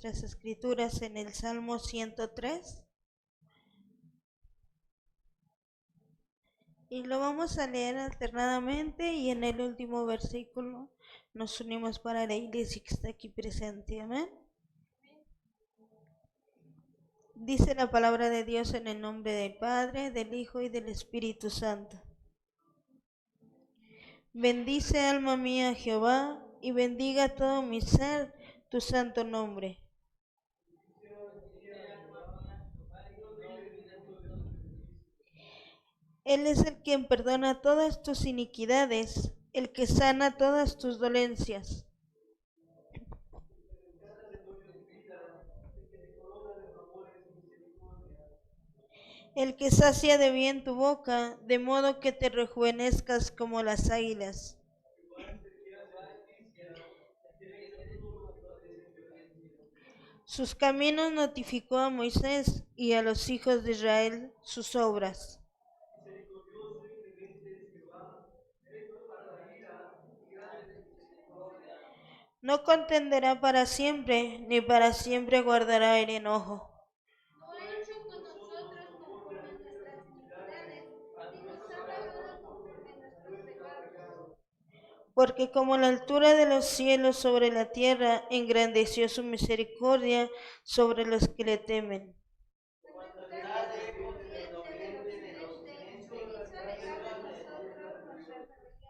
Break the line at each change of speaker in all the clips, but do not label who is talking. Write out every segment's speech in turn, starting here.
nuestras escrituras en el Salmo 103. Y lo vamos a leer alternadamente y en el último versículo nos unimos para la iglesia que está aquí presente. Amén. Dice la palabra de Dios en el nombre del Padre, del Hijo y del Espíritu Santo. Bendice alma mía a Jehová y bendiga todo mi ser tu santo nombre. Él es el quien perdona todas tus iniquidades, el que sana todas tus dolencias. El que sacia de bien tu boca, de modo que te rejuvenezcas como las águilas. Sus caminos notificó a Moisés y a los hijos de Israel sus obras. No contenderá para siempre, ni para siempre guardará el enojo.
No ha hecho con nosotros conforme a nuestras iniquidades, ni nos ha pagado conforme a nuestros pecados.
Porque como la altura de los cielos sobre la tierra, engrandeció su misericordia sobre los que le temen.
Cuando estábamos corriente del occidente, se hizo alejar de nosotros nuestras rebeliones.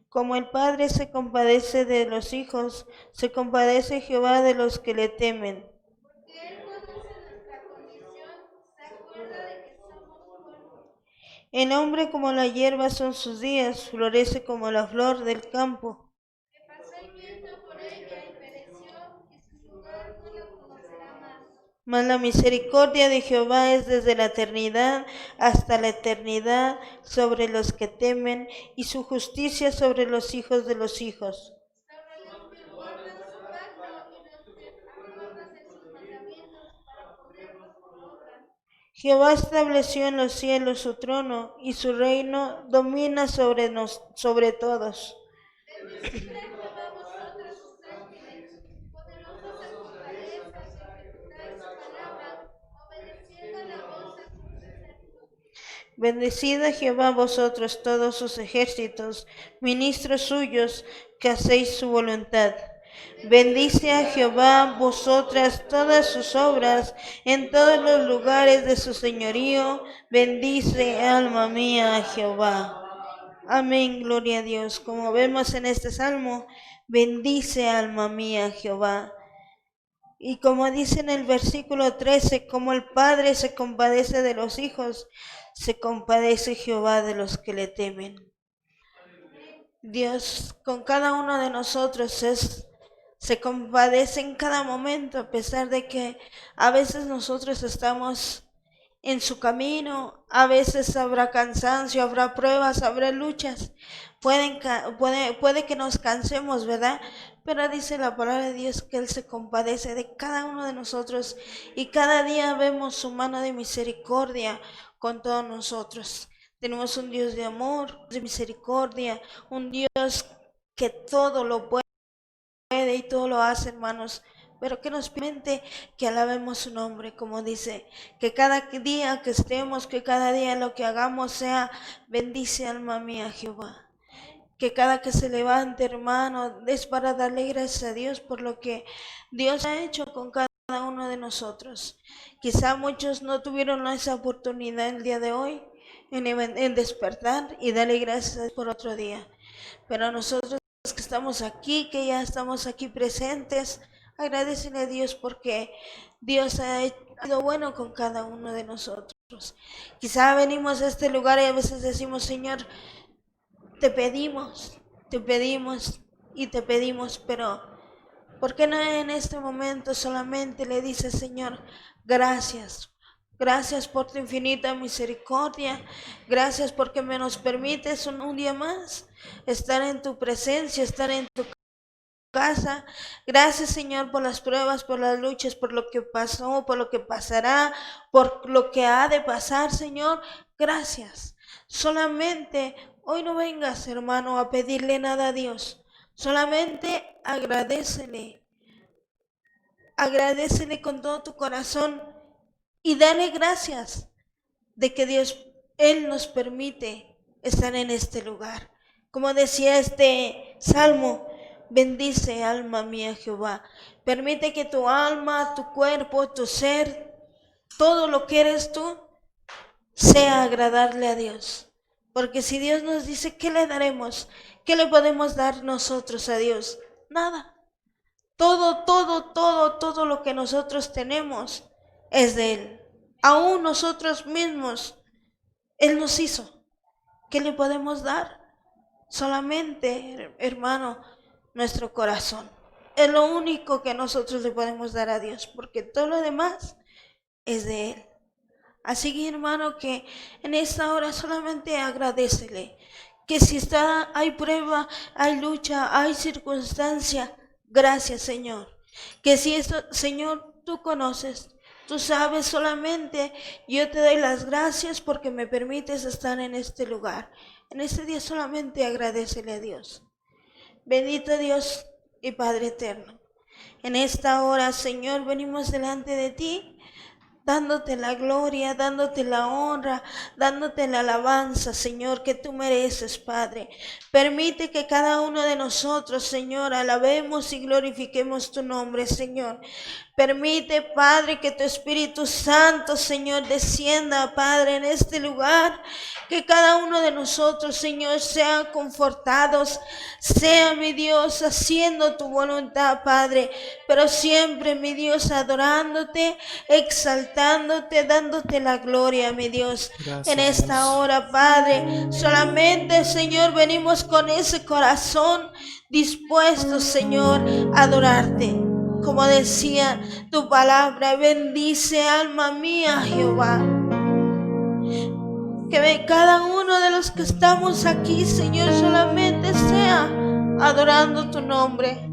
Como el Padre se compadece de los hijos, se compadece Jehová de los que le temen.
Porque Él conoce nuestra condición, se acuerda de que somos polvo.
El hombre como la hierba son sus días, florece como la flor del campo.
Que pasó el viento por ella y pereció, y su lugar no la conocerá más.
Mas la misericordia de Jehová es desde la eternidad hasta la eternidad sobre los que temen, y su justicia sobre los hijos de los hijos.
Sobre los que guardan su pacto y los que acuerdan de sus mandamientos para ponerlos por obra.
Jehová estableció en los cielos su trono, y su reino domina sobre todos.
Bendecid a Jehová vosotros sus ángeles, poderosos en fortalezas, que ejecutáis su palabra, obedeciendo la voz de sus preceptos.
Bendecid a Jehová vosotros todos sus ejércitos, ministros suyos, que hacéis su voluntad. Bendice a Jehová vosotras todas sus obras, en todos los lugares de su señorío. Bendice, alma mía, a Jehová. Amén, gloria a Dios. Como vemos en este salmo, bendice, alma mía, a Jehová. Y como dice en el versículo 13, como el Padre se compadece de los hijos, se compadece Jehová de los que le temen. Dios con cada uno de nosotros se compadece en cada momento, a pesar de que a veces nosotros estamos en su camino, a veces habrá cansancio, habrá pruebas, habrá luchas, puede que nos cansemos, ¿verdad? Pero dice la palabra de Dios que Él se compadece de cada uno de nosotros y cada día vemos su mano de misericordia con todos nosotros. Tenemos un Dios de amor, de misericordia, un Dios que todo lo puede y todo lo hace, hermanos. Pero que nos permite que alabemos su nombre, como dice, que cada día que estemos, que cada día lo que hagamos sea, bendice alma mía Jehová. Que cada que se levante, hermano, es para darle gracias a Dios por lo que Dios ha hecho con cada uno de nosotros. Quizá muchos no tuvieron esa oportunidad el día de hoy en despertar y darle gracias por otro día. Pero nosotros que estamos aquí, que ya estamos aquí presentes, agradecele a Dios porque Dios ha sido bueno con cada uno de nosotros. Quizá venimos a este lugar y a veces decimos, Señor, te pedimos y te pedimos, pero ¿por qué no en este momento solamente le dices, Señor, gracias? Gracias por tu infinita misericordia. Gracias porque me nos permites un día más estar en tu presencia, estar en tu casa. Gracias, Señor, por las pruebas, por las luchas, por lo que pasó, por lo que pasará, por lo que ha de pasar, Señor. Gracias. Solamente hoy no vengas, hermano, a pedirle nada a Dios. Solamente agradécele. agradécele con todo tu corazón y dale gracias de que Él nos permite estar en este lugar. Como decía este salmo, bendice alma mía Jehová. Permite que tu alma, tu cuerpo, tu ser, todo lo que eres tú, sea agradarle a Dios. Porque si Dios nos dice, ¿qué le daremos? ¿Qué le podemos dar nosotros a Dios? Nada. Todo lo que nosotros tenemos es de Él. Aún nosotros mismos, Él nos hizo. ¿Qué le podemos dar? Solamente, hermano, nuestro corazón. Es lo único que nosotros le podemos dar a Dios, porque todo lo demás es de Él. Así que, hermano, que en esta hora solamente agradécele. Que si hay prueba, hay lucha, hay circunstancia, gracias, Señor. Que si esto, Señor, tú conoces, tú sabes, solamente yo te doy las gracias porque me permites estar en este lugar. En este día solamente agradécele a Dios. Bendito Dios y Padre eterno. En esta hora, Señor, venimos delante de ti, dándote la gloria, dándote la honra, dándote la alabanza, Señor, que tú mereces, Padre. Permite que cada uno de nosotros, Señor, alabemos y glorifiquemos tu nombre, Señor. Permite, Padre, que tu Espíritu Santo, Señor, descienda, Padre, en este lugar. Que cada uno de nosotros, Señor, sean confortados, sea, mi Dios, haciendo tu voluntad, Padre. Pero siempre, mi Dios, adorándote, exaltándote, dándote la gloria, mi Dios.
Gracias,
en esta
Dios.
hora, Padre, solamente, Señor, venimos con ese corazón dispuesto, Señor, a adorarte. Como decía tu palabra, bendice alma mía Jehová. Que cada uno de los que estamos aquí, Señor, solamente sea adorando tu nombre.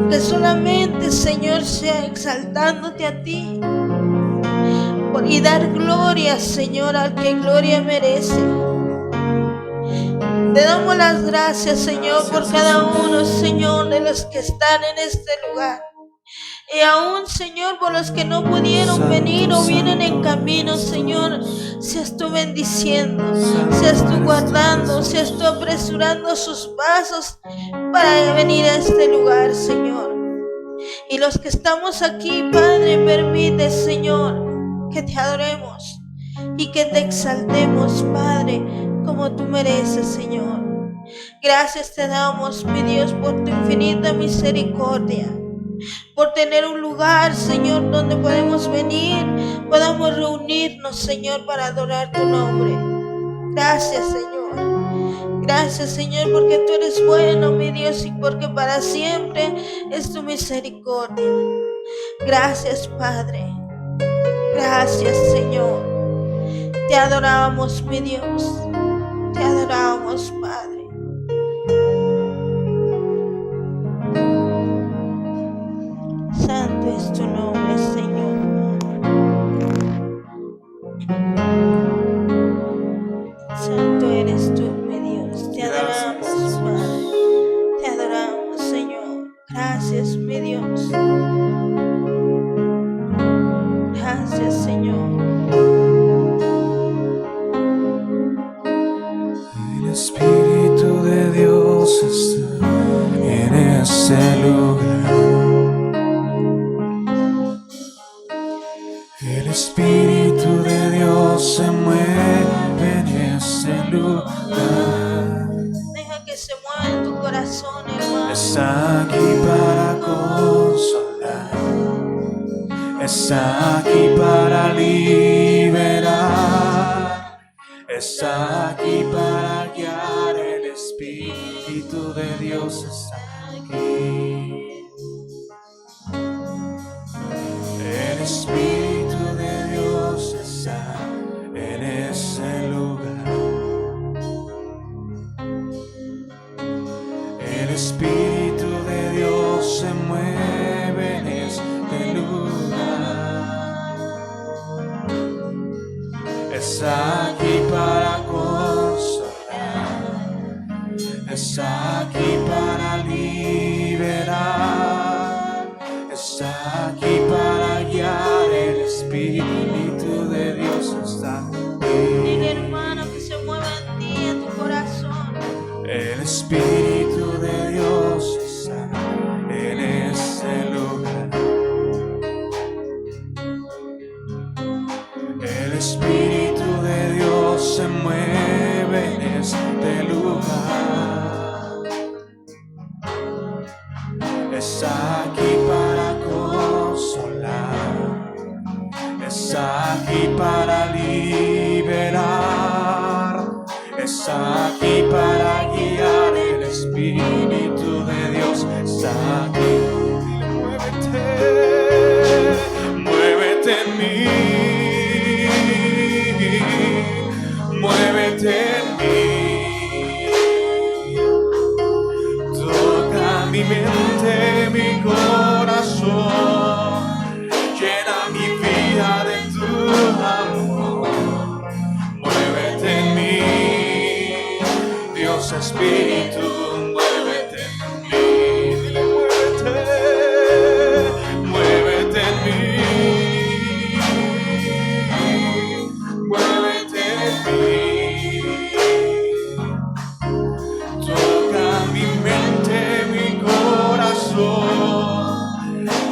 Que solamente, Señor, sea exaltándote a ti. Y dar gloria, Señor, al que gloria merece. Te damos las gracias, Señor, por cada uno, Señor, de los que están en este lugar. Y aún, Señor, por los que no pudieron venir o vienen en camino, Señor, seas tú bendiciendo, seas tú guardando, seas tú apresurando sus pasos para venir a este lugar, Señor. Y los que estamos aquí, Padre, permite, Señor, que te adoremos y que te exaltemos, Padre, como tú mereces, Señor. Gracias te damos, mi Dios, por tu infinita misericordia, por tener un lugar, Señor, donde podemos venir, podamos reunirnos, Señor, para adorar tu nombre. Gracias, Señor. Gracias, Señor, porque tú eres bueno, mi Dios, y porque para siempre es tu misericordia. Gracias, Padre. Gracias, Señor. Te adoramos, mi Dios. Te adoramos, Padre. Santo es tu nombre, Señor. Santo eres tú, mi Dios. Te adoramos, Padre. Te adoramos, Señor. Gracias, mi Dios. Gracias, Señor.
El Espíritu de Dios está en ese lugar. El Espíritu de Dios se mueve en ese lugar.
Deja que se mueva en tu corazón, hermano.
Está aquí para consolar. Está aquí para liberar. Está aquí para guiar. El Espíritu de Dios está aquí. El Espíritu de Dios está en ese lugar. El Espíritu de Dios se mueve en este lugar. Está aquí para consolar. Está aquí para liberar. está aquí para guiar. El Espíritu de Dios está
Dile,
aquí.
hermano, que se mueva en ti, en tu corazón.
El Espíritu de Dios está en este lugar. El Espíritu de Dios se mueve en este lugar. Está aquí para consolar. Está aquí para liberar. Está aquí para guiar. El Espíritu de Dios está aquí. Muévete, muévete en mí. Muévete en mí. Toca mi mente, mi corazón. Llena mi vida de tu amor. Muévete en mí, Dios Espíritu, muévete en mí. Dile, muévete, muévete en mí. Muévete en mí. Toca mi mente, mi corazón.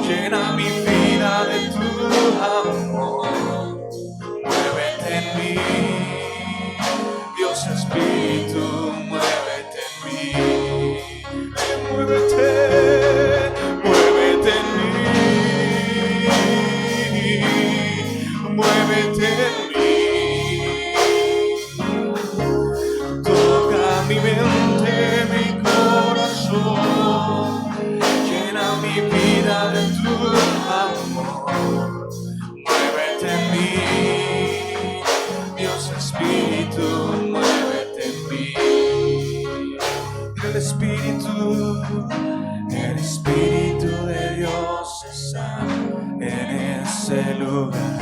Llena mi vida de tu amor. Muévete en mí, Dios Espíritu, muévete en mí. Muévete, muévete en mí. Muévete en mí. Toca mi mente, mi corazón. Llena mi vida de tu amor. Muévete en mí, Dios Espíritu, muévete en mí. El Espíritu de Dios está en ese lugar.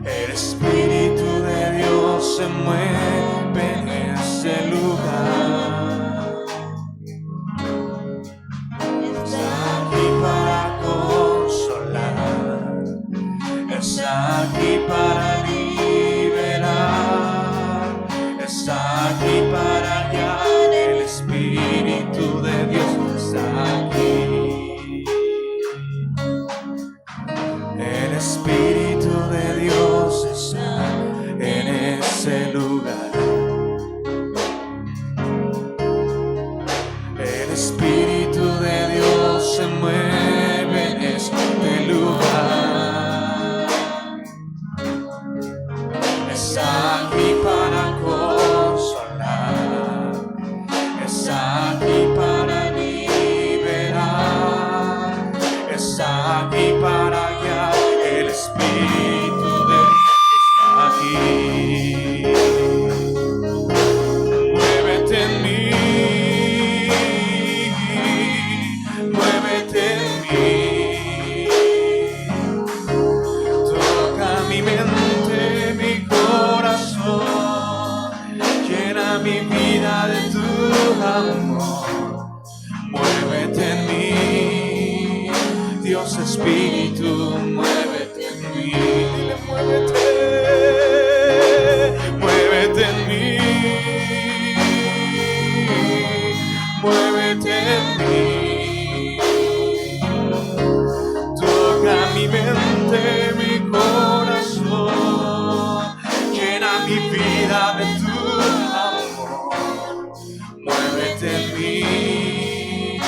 El Espíritu de Dios se mueve en ese lugar. Está aquí para consolar. Está aquí para liberar. Está aquí para guiar. El Espíritu de Dios está aquí. El Espíritu de Dios está en ese lugar. El Espíritu de Dios se mueve en este lugar. Está aquí para consolar. Está aquí para liberar. Está aquí para guiar. El Espíritu de Dios está aquí. Muévete en mí. Muévete en mí. Toca mi mente, mi corazón. Llena mi vida de tu amor. Muévete en mí, Dios Espíritu, muévete en mí. Dile, muévete, muévete en mí. Muévete en mí. Toca mi mente, mi corazón. Llena mi vida de tu amor. Muévete en mí,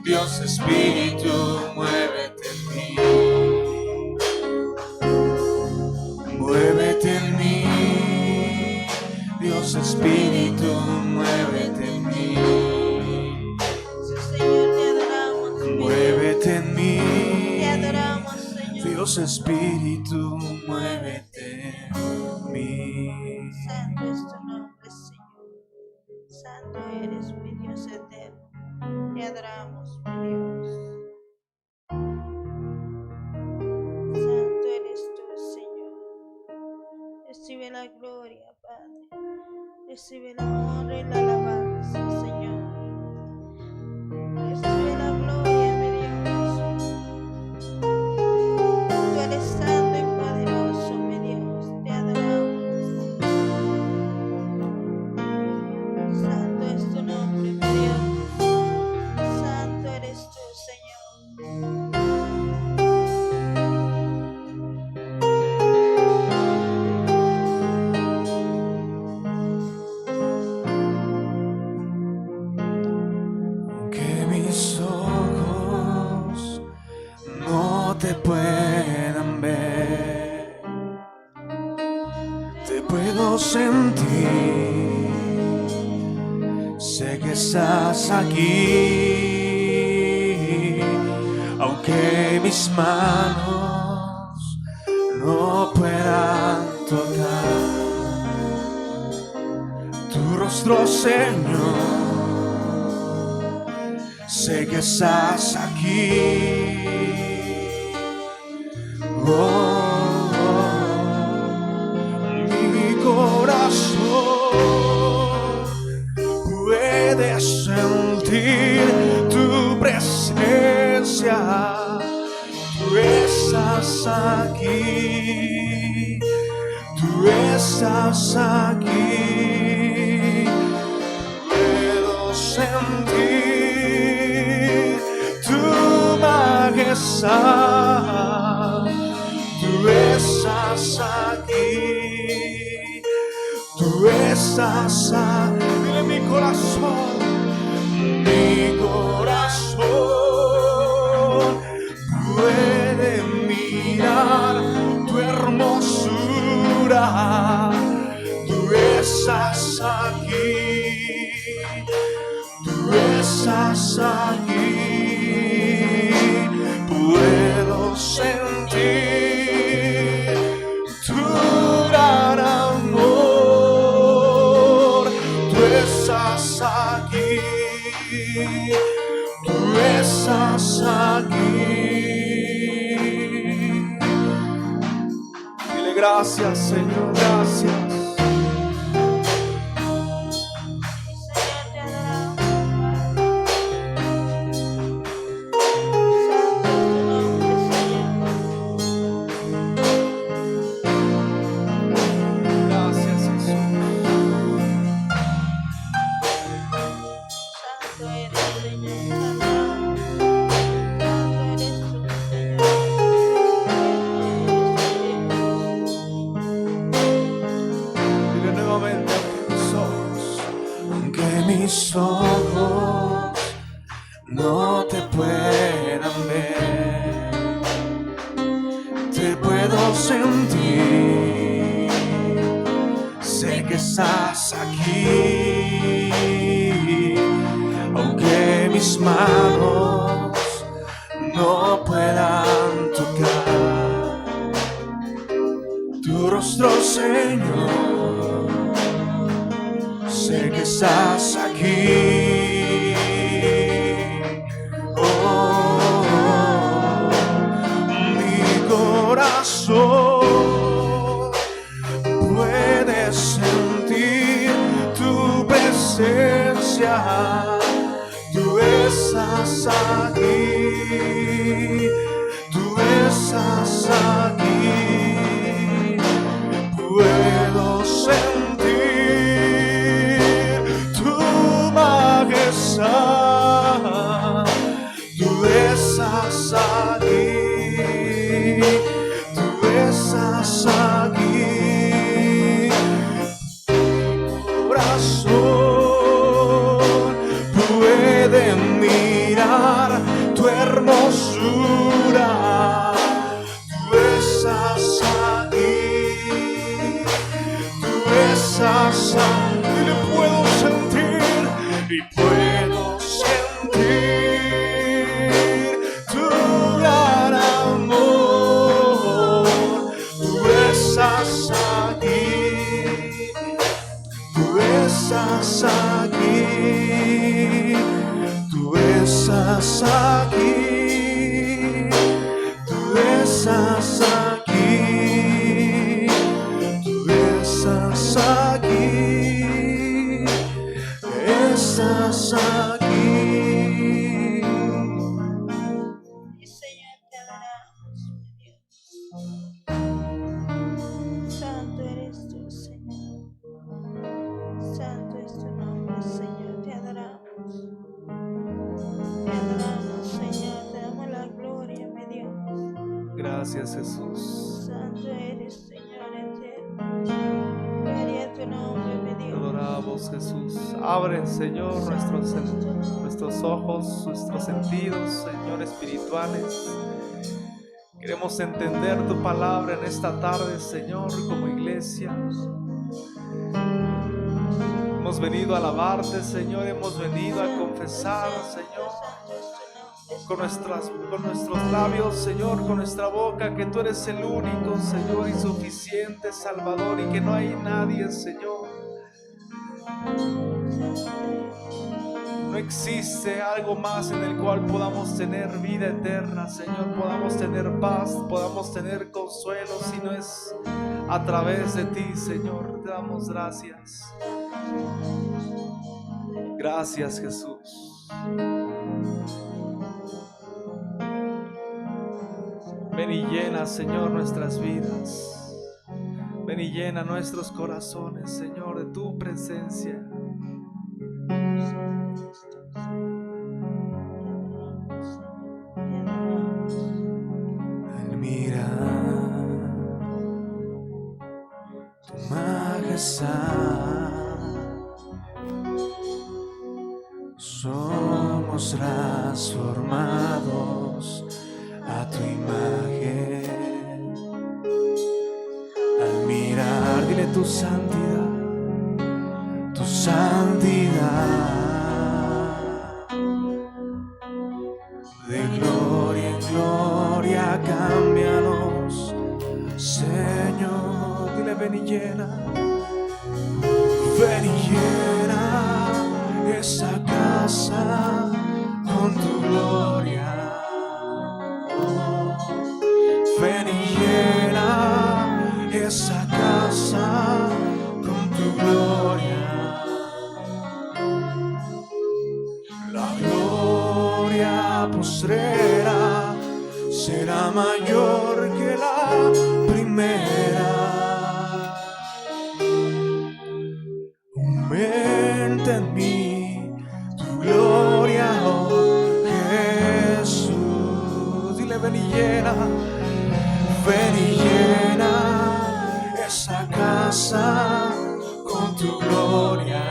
Dios Espíritu, muévete en mí. Muévete en mí, Dios Espíritu, muévete en mí.
Sí, Señor, te adoramos.
Muévete en mí,
Te adoramos, Señor.
Dios Espíritu, muévete en mí.
Santo es tu nombre, Señor. Santo eres, mi Dios eterno. Te adoramos, mi Dios. Santo eres tú, Señor. Recibe la gloria, Padre. Recibe la honra y la alabanza, Señor.
mis ojos no te puedan ver, te puedo sentir, sé que estás aquí, aunque mis manos no puedan tocar tu rostro, Señor. Sé que estás aquí. Mi corazón puede sentir tu presencia. Tú estás aquí. Tú estás aquí. Puedo sentir tu majestad. Tú estás aquí. Tú estás aquí. Dile mi corazón. Mi corazón puede mirar tu hermosura. Tú estás aquí. Tú estás aquí. Puedo sentir tu gran amor. Tú estás aquí. Tú estás aquí. Dile gracias, Señor, gracias. Mis ojos no te puedan ver, te puedo sentir, sé que estás aquí, aunque mis manos no puedan tocar tu rostro, Señor. Sé que estás aquí. Mi corazón puede sentir tu presencia. Tú estás aquí. Tú estás aquí. Puedo sentir tu majestad. Tú estás aquí. Tú estás aquí. Mi corazón puede mirar tu hermosura. Tú estás aquí. Tú estás aquí. Y le puedo sentir. Y puedo sentir tu gran amor. Tú estás aquí. Tú estás aquí. Tú estás aquí. Tú estás aquí. Tú estás aquí. Estás aquí.
Y Señor, te adoramos, mi Dios. Santo eres tú, Señor. Santo es tu nombre, Señor. Te adoramos. Te adoramos, Señor. Te damos la gloria, mi Dios.
Gracias, Jesús.
Santo eres, Señor eterno. Gloria a tu nombre, mi
Te
Dios.
adoramos,
pedimos, Jesús, abre, Señor, nuestros ojos, nuestros sentidos, Señor, espirituales. Queremos entender tu palabra en esta tarde, Señor, como iglesia. Hemos venido a alabarte, Señor, hemos venido a confesar, Señor, con nuestros labios, Señor, con nuestra boca, que tú eres el único, Señor, y suficiente Salvador, y que no hay nadie, Señor. No existe algo más en el cual podamos tener vida eterna, Señor, podamos tener paz, podamos tener consuelo, si no es a través de ti, Señor. Te damos gracias. Gracias, Jesús. Ven y llena, Señor, nuestras vidas. Ven y llena nuestros corazones, Señor, de tu presencia.
Al mirar tu majestad, somos transformados a tu imagen. Al mirar, dile tu santidad, tu santidad. De gloria en gloria, cámbianos, Señor. Dile, ven y llena esa casa con tu gloria. Ven y llena esa casa con tu gloria. La gloria postrera será mayor que la primera. Aumenta en mí tu gloria, oh Jesús. Dile, ven y llena esa casa con tu gloria.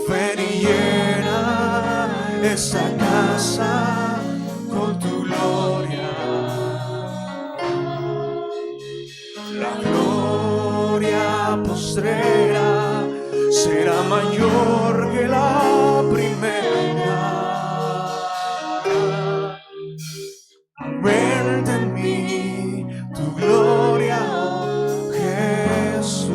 Ven y llena esa casa con tu gloria. La gloria postrera será mayor que la primera. Aumenta en mí tu gloria, oh Jesús.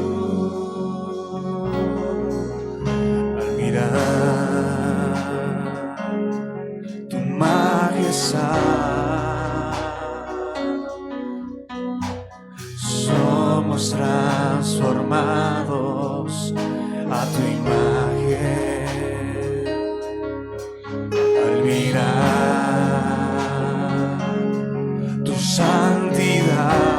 Al mirar tu majestad, somos transformados a tu imagen. Al mirar tu santidad,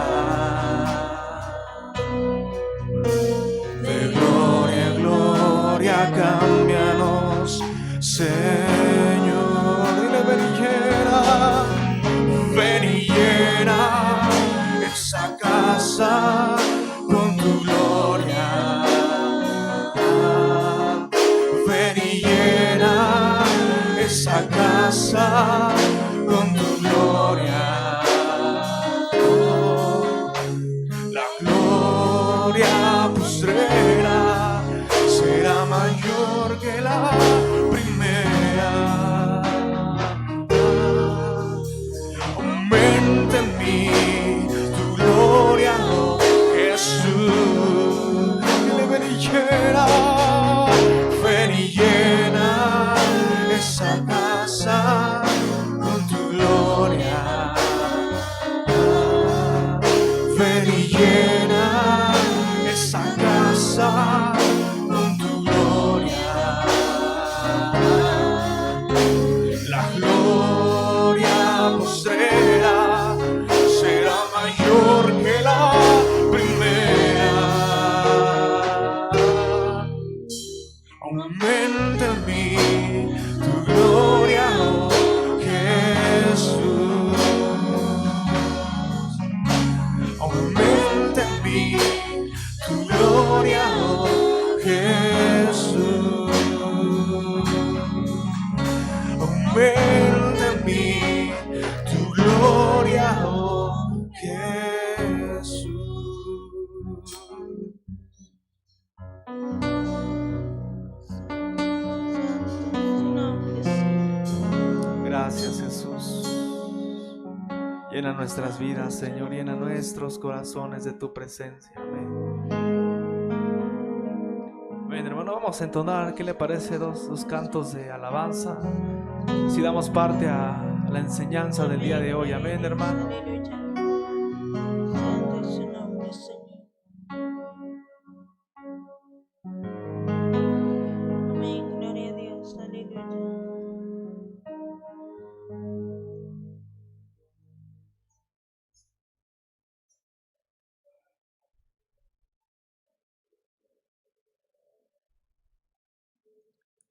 de gloria en gloria, cámbianos, Señor. Dile, ven y llena esa casa con tu gloria. Ven y llena esa casa con tu gloria. Oh, la gloria postrera será mayor que la primera. Aumenta en mí tu gloria, oh Jesús. Dile, ven y llena esa casa con aumenta en mí tu gloria, oh Jesús.
Gracias, Jesús. Llena nuestras vidas, Señor, llena nuestros corazones de tu presencia. Amén. Amén, hermano, vamos a entonar, ¿qué le parece? Dos cantos de alabanza. Si damos parte a la enseñanza del día de hoy. Amén, hermano.
Aleluya. Santo es su nombre, Señor. Amén, gloria a Dios. Aleluya.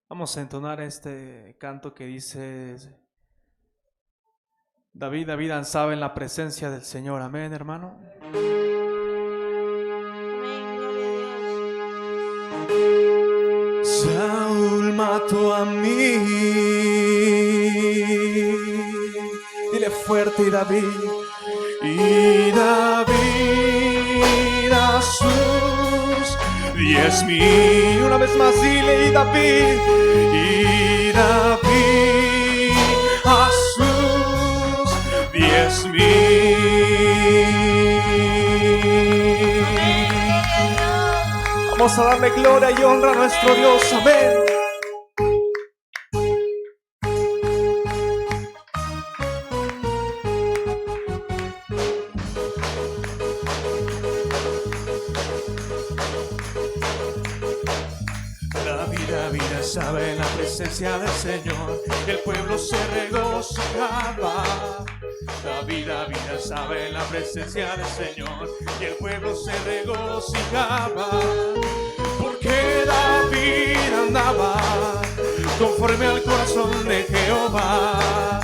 Vamos a entonar este canto que dice: David danzaba en la presencia del Señor. Amén, hermano.
Amén, gloria a Dios.
Saúl mató a mí.
Dile fuerte: y David
a sus 10,000.
Una vez más, dile: y David
a sus 10,000.
Vamos a darle gloria y honra a nuestro Dios. Amén.
David estaba en la presencia del Señor, el pueblo se regocijaba. David estaba en la presencia del Señor y el pueblo se regocijaba. Porque David andaba conforme al corazón de Jehová.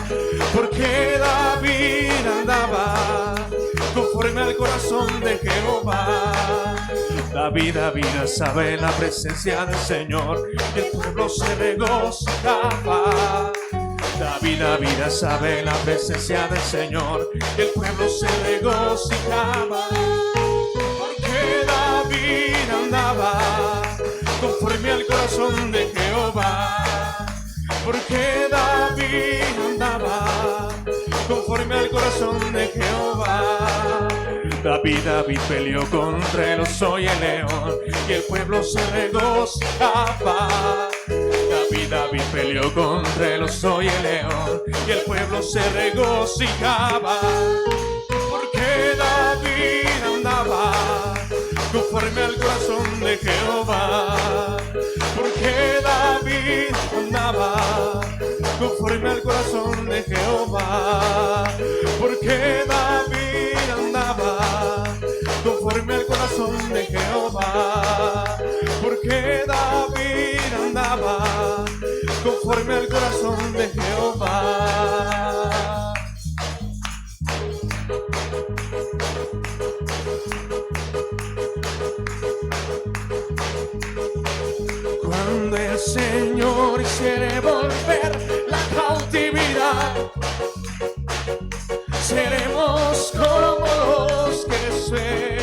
Porque David andaba conforme al corazón de Jehová. David estaba en la presencia del Señor y el pueblo se regocijaba. David estaba en la presencia del Señor y el pueblo se regocijaba. Porque David andaba conforme al corazón de Jehová. Porque David andaba conforme al corazón de Jehová. David peleó contra el oso y el león y el pueblo se regocijaba. David peleó contra el oso y el león y el pueblo se regocijaba. Porque David andaba conforme al corazón de Jehová. Porque David andaba conforme al corazón de Jehová. Porque David andaba conforme al corazón de Jehová. Porque David andaba conforme al corazón de Jehová. Cuando el Señor hiciere volver la cautividad, seremos como los que sueñan.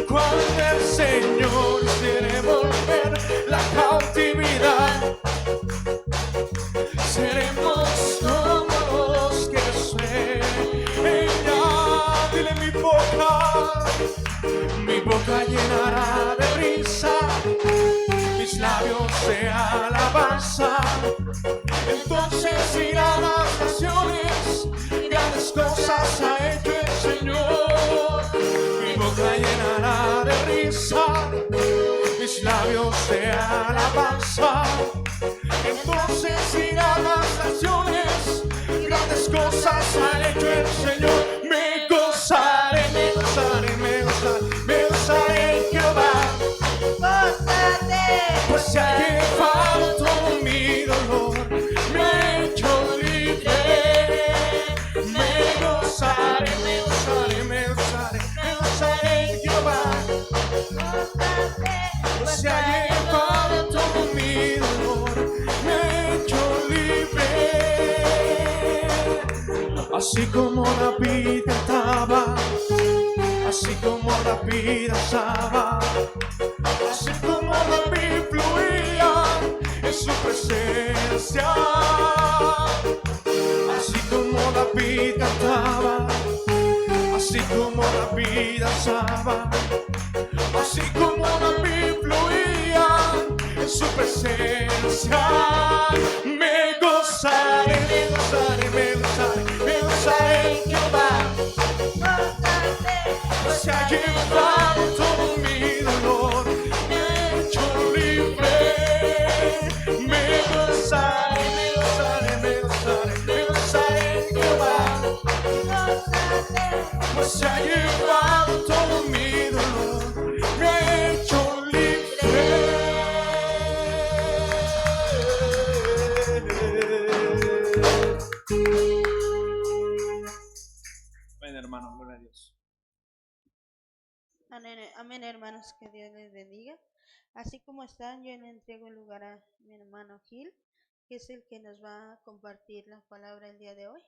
Cuando el Señor hiciere volver la cautividad, seremos como los que sueñan. Dile: mi boca llenará de risa, mis labios de alabanza. Entonces irán las naciones, grandes cosas ha hecho el Señor. Mi boca llenará de risa, mis labios de alabanza. Entonces irán las naciones, grandes cosas ha hecho el Señor. Me gozaré, me gozaré, me gozaré, me gozaré en Jehová. Pues se ha llevado todo mi dolor, me ha hecho libre. Me gozaré, me gozaré, me gozaré, me gozaré en Jehová. Pues se ha llevado todo mi dolor, Así como David cantaba, así como David danzaba, así como David fluía en su presencia. Así como David cantaba, así como David danzaba, así como David fluía en su presencia. Me gozaré, me gozaré, me gozaré, me gozaré en Jehová. Se ha llevado todo mi dolor, me ha hecho libre. Me gozaré, me gozaré, me gozaré, me gozaré en Jehová. Pues se ha llevado todo mi dolor, me ha hecho libre. Ven, hermano, gloria a Dios.
Amén, hermanos, que Dios les bendiga. Así como están, yo le entrego el lugar a mi hermano Gil, que es el que nos va a compartir la palabra el día de hoy.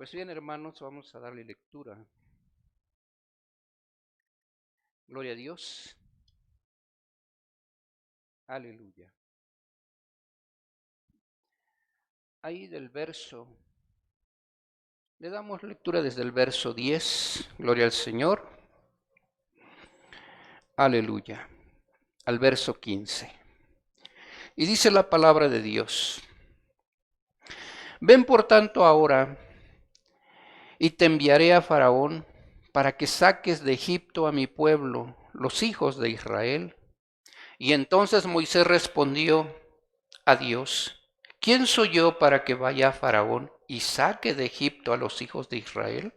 Pues bien, hermanos, vamos a darle lectura. Gloria a Dios. Aleluya. Ahí del verso, le damos lectura desde el verso 10, gloria al Señor. Aleluya. Al verso 15. Y dice la palabra de Dios: ven por tanto ahora, y te enviaré a Faraón para que saques de Egipto a mi pueblo, los hijos de Israel. Y entonces Moisés respondió a Dios: ¿quién soy yo para que vaya a Faraón y saque de Egipto a los hijos de Israel?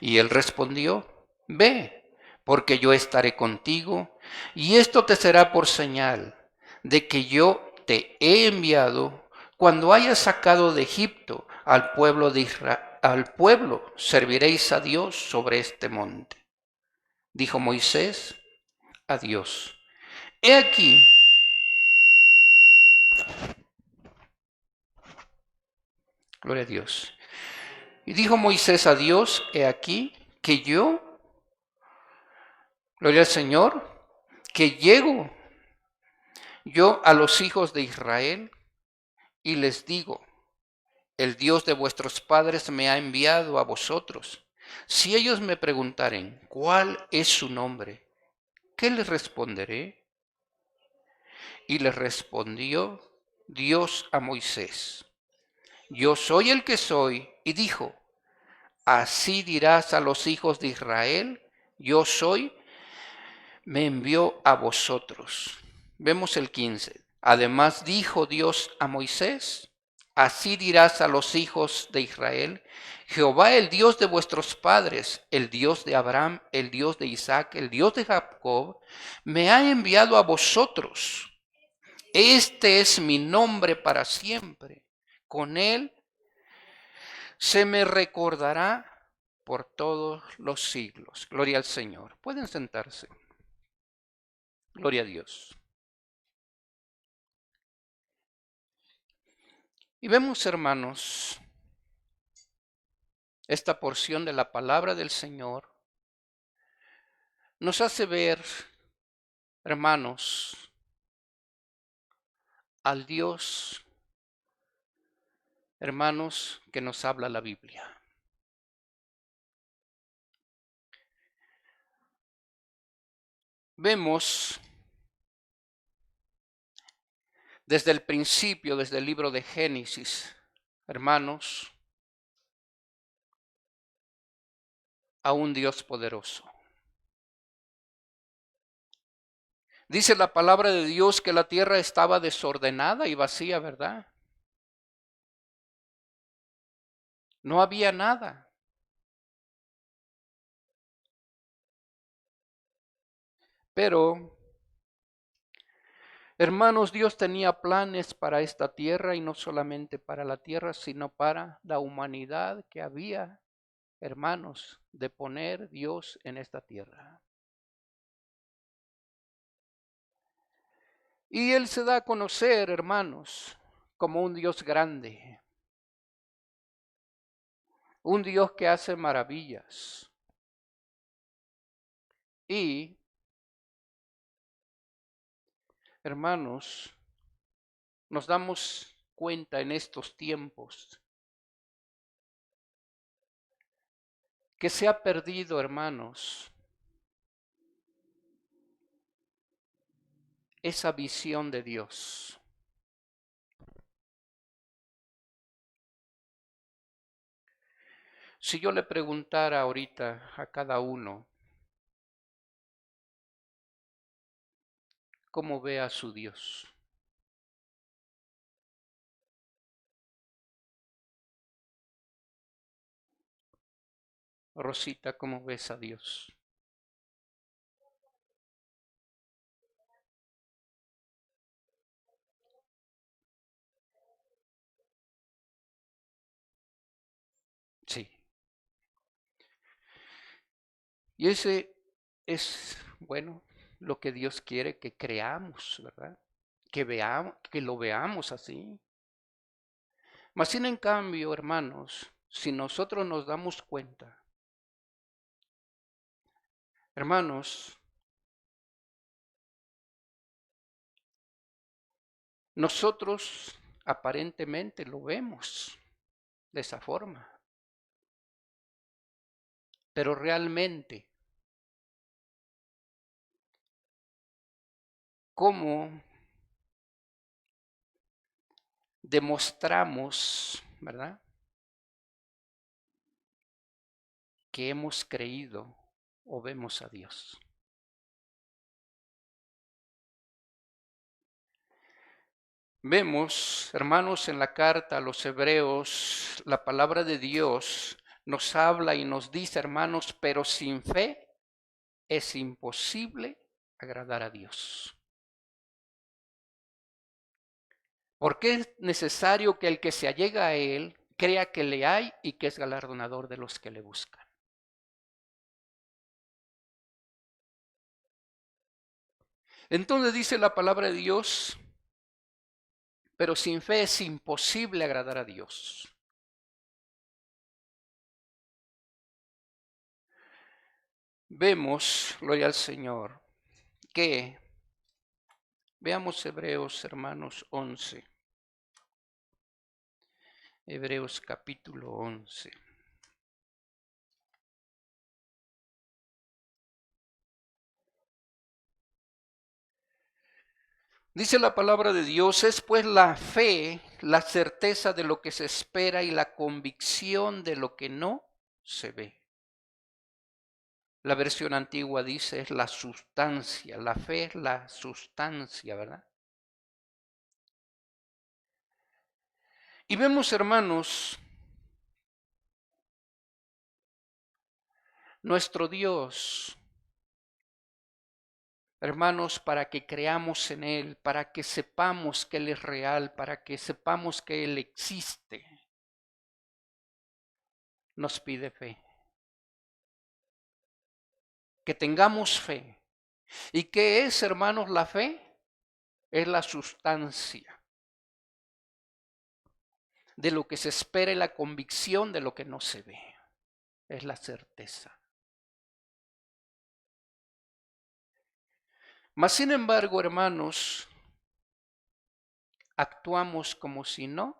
Y él respondió: ve, porque yo estaré contigo, y esto te será por señal de que yo te he enviado. Cuando hayas sacado de Egipto al pueblo de Israel, al pueblo serviréis a Dios sobre este monte. Dijo Moisés a Dios: he aquí, gloria a Dios. Y dijo Moisés a Dios: he aquí que yo, gloria al Señor, que llego yo a los hijos de Israel y les digo: el Dios de vuestros padres me ha enviado a vosotros. Si ellos me preguntaren cuál es su nombre, ¿qué les responderé? Y les respondió Dios a Moisés: yo soy el que soy. Y dijo: así dirás a los hijos de Israel: yo soy, me envió a vosotros. Vemos el 15. Además dijo Dios a Moisés: así dirás a los hijos de Israel: Jehová, el Dios de vuestros padres, el Dios de Abraham, el Dios de Isaac, el Dios de Jacob, me ha enviado a vosotros. Este es mi nombre para siempre. Con él se me recordará por todos los siglos. Gloria al Señor. Pueden sentarse. Gloria a Dios. Y vemos, hermanos, esta porción de la palabra del Señor nos hace ver, hermanos, al Dios, hermanos, que nos habla la Biblia. Vemos desde el principio, desde el libro de Génesis, hermanos, a un Dios poderoso. Dice la palabra de Dios que la tierra estaba desordenada y vacía, ¿verdad? No había nada. Pero, hermanos, Dios tenía planes para esta tierra, y no solamente para la tierra, sino para la humanidad que había, hermanos, de poner Dios en esta tierra. Y Él se da a conocer, hermanos, como un Dios grande, un Dios que hace maravillas. Y, hermanos, nos damos cuenta en estos tiempos que se ha perdido, hermanos, esa visión de Dios. Si yo le preguntara ahorita a cada uno cómo ve a su Dios, Rosita, ¿cómo ves a Dios? Sí. Y ese es, bueno, lo que Dios quiere que creamos, ¿verdad? Que veamos, que lo veamos así. Mas sin en cambio, hermanos, si nosotros nos damos cuenta, hermanos, nosotros aparentemente lo vemos de esa forma, pero realmente, ¿cómo demostramos, verdad, que hemos creído o vemos a Dios? Vemos, hermanos, en la carta a los Hebreos, la palabra de Dios nos habla y nos dice, hermanos, pero sin fe es imposible agradar a Dios. Porque es necesario que el que se allega a Él crea que le hay y que es galardonador de los que le buscan. Entonces dice la palabra de Dios, pero sin fe es imposible agradar a Dios. Vemos, gloria al Señor, que veamos Hebreos, hermanos, 11. Hebreos capítulo 11. Dice la palabra de Dios, es pues la fe, la certeza de lo que se espera y la convicción de lo que no se ve. La versión antigua dice es la sustancia, la fe es la sustancia, ¿verdad? Y vemos, hermanos, nuestro Dios, hermanos, para que creamos en Él, para que sepamos que Él es real, para que sepamos que Él existe, nos pide fe. Que tengamos fe. ¿Y qué es, hermanos, la fe? Es la sustancia de lo que se espera y la convicción de lo que no se ve. Es la certeza. Mas, sin embargo, hermanos, actuamos como si no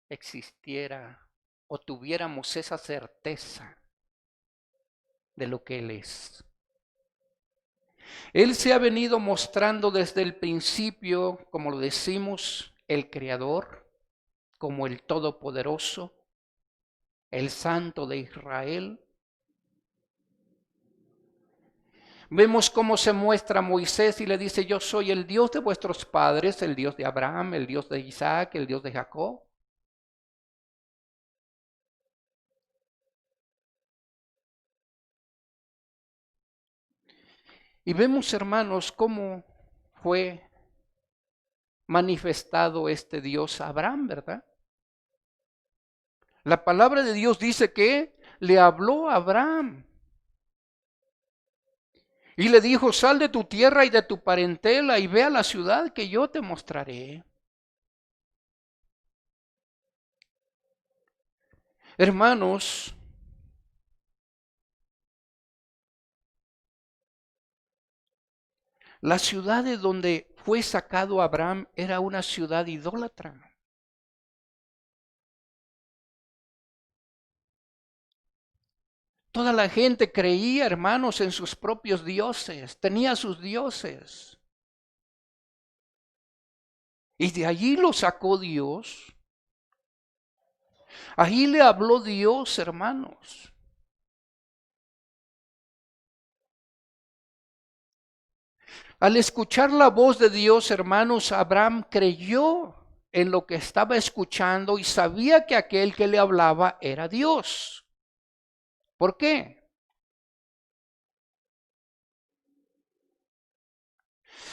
existiera o tuviéramos esa certeza de lo que Él es. Él se ha venido mostrando desde el principio, como lo decimos, el Creador, como el Todopoderoso, el Santo de Israel. Vemos cómo se muestra Moisés y le dice, yo soy el Dios de vuestros padres, el Dios de Abraham, el Dios de Isaac, el Dios de Jacob. Y vemos, hermanos, cómo fue manifestado este Dios a Abraham, ¿verdad? La palabra de Dios dice que le habló a Abraham y le dijo, sal de tu tierra y de tu parentela y ve a la ciudad que yo te mostraré. Hermanos, la ciudad de donde fue sacado Abraham era una ciudad idólatra. Toda la gente creía, hermanos, en sus propios dioses, tenía sus dioses. Y de allí lo sacó Dios. Allí le habló Dios, hermanos. Al escuchar la voz de Dios, hermanos, Abraham creyó en lo que estaba escuchando y sabía que aquel que le hablaba era Dios. ¿Por qué?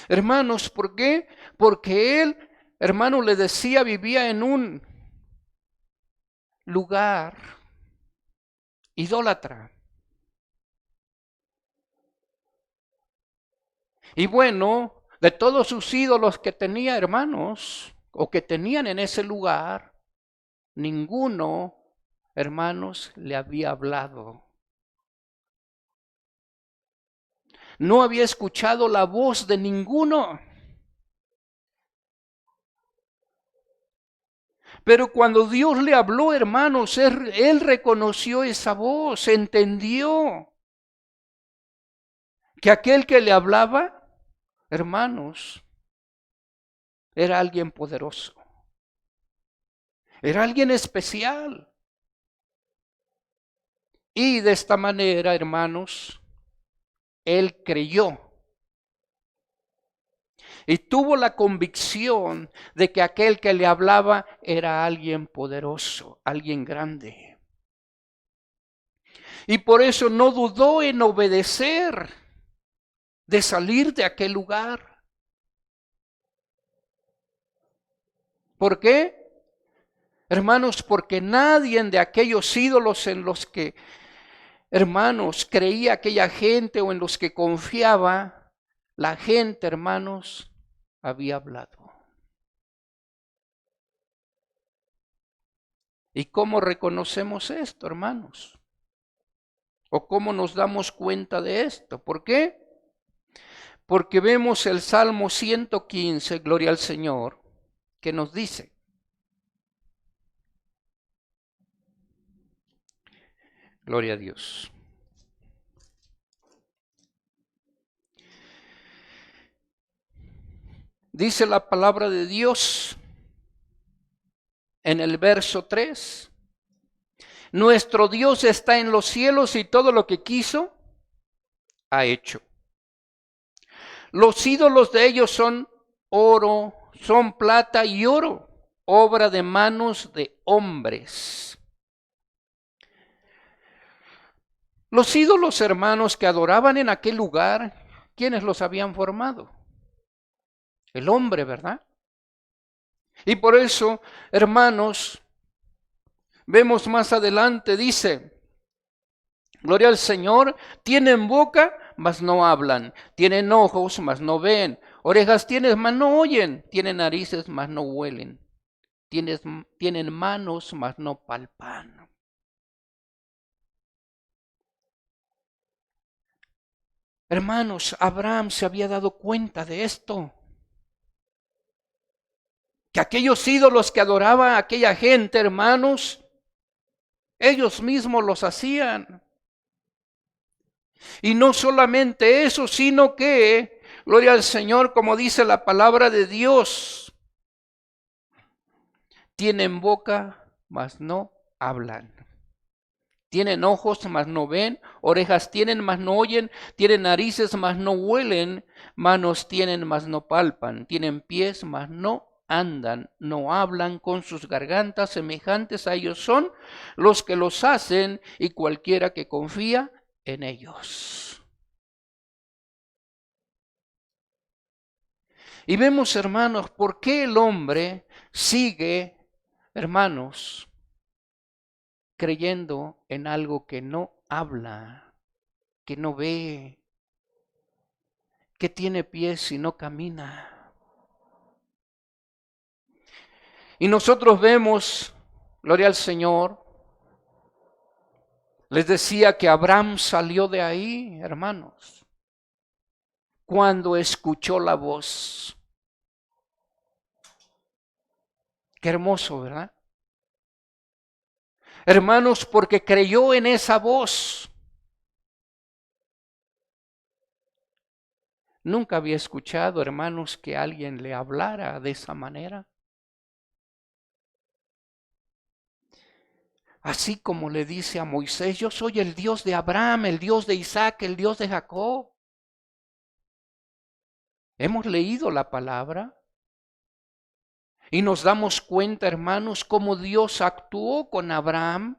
Hermanos, ¿por qué? Porque él, hermano, le decía, vivía en un lugar idólatra. Y bueno, de todos sus ídolos que tenía, hermanos, o que tenían en ese lugar, ninguno, hermanos, le había hablado. No había escuchado la voz de ninguno. Pero cuando Dios le habló, hermanos, él reconoció esa voz, entendió que aquel que le hablaba, hermanos, era alguien poderoso. Era alguien especial. Y de esta manera, hermanos, él creyó. Y tuvo la convicción de que aquel que le hablaba era alguien poderoso, alguien grande. Y por eso no dudó en obedecer, de salir de aquel lugar. ¿Por qué? Hermanos, porque nadie de aquellos ídolos en los que, hermanos, creía aquella gente o en los que confiaba, la gente, hermanos, había hablado. ¿Y cómo reconocemos esto, hermanos? ¿O cómo nos damos cuenta de esto? ¿Por qué? Porque vemos el Salmo 115, gloria al Señor, que nos dice: gloria a Dios. Dice la palabra de Dios en el verso 3: nuestro Dios está en los cielos y todo lo que quiso, ha hecho. Los ídolos de ellos son oro, son plata y oro, obra de manos de hombres. Los ídolos, hermanos, que adoraban en aquel lugar, ¿quiénes los habían formado? El hombre, ¿verdad? Y por eso, hermanos, vemos más adelante, dice, gloria al Señor, tienen boca, mas no hablan, tienen ojos, mas no ven, orejas tienen, mas no oyen, tienen narices, mas no huelen, tienen manos, mas no palpan. Hermanos, Abraham se había dado cuenta de esto. Que aquellos ídolos que adoraba aquella gente, hermanos, ellos mismos los hacían. Y no solamente eso, sino que, gloria al Señor, como dice la palabra de Dios, tienen boca, mas no hablan. Tienen ojos, mas no ven, orejas tienen, mas no oyen, tienen narices, mas no huelen, manos tienen, mas no palpan, tienen pies, mas no andan, no hablan, con sus gargantas semejantes a ellos son los que los hacen y cualquiera que confía en ellos. Y vemos, hermanos, por qué el hombre sigue, hermanos, creyendo en algo que no habla, que no ve, que tiene pies y no camina. Y nosotros vemos, gloria al Señor, les decía que Abraham salió de ahí, hermanos, cuando escuchó la voz. Qué hermoso, ¿verdad? Hermanos, porque creyó en esa voz. Nunca había escuchado, hermanos, que alguien le hablara de esa manera. Así como le dice a Moisés, yo soy el Dios de Abraham, el Dios de Isaac, el Dios de Jacob. Hemos leído la palabra y nos damos cuenta, hermanos, cómo Dios actuó con Abraham.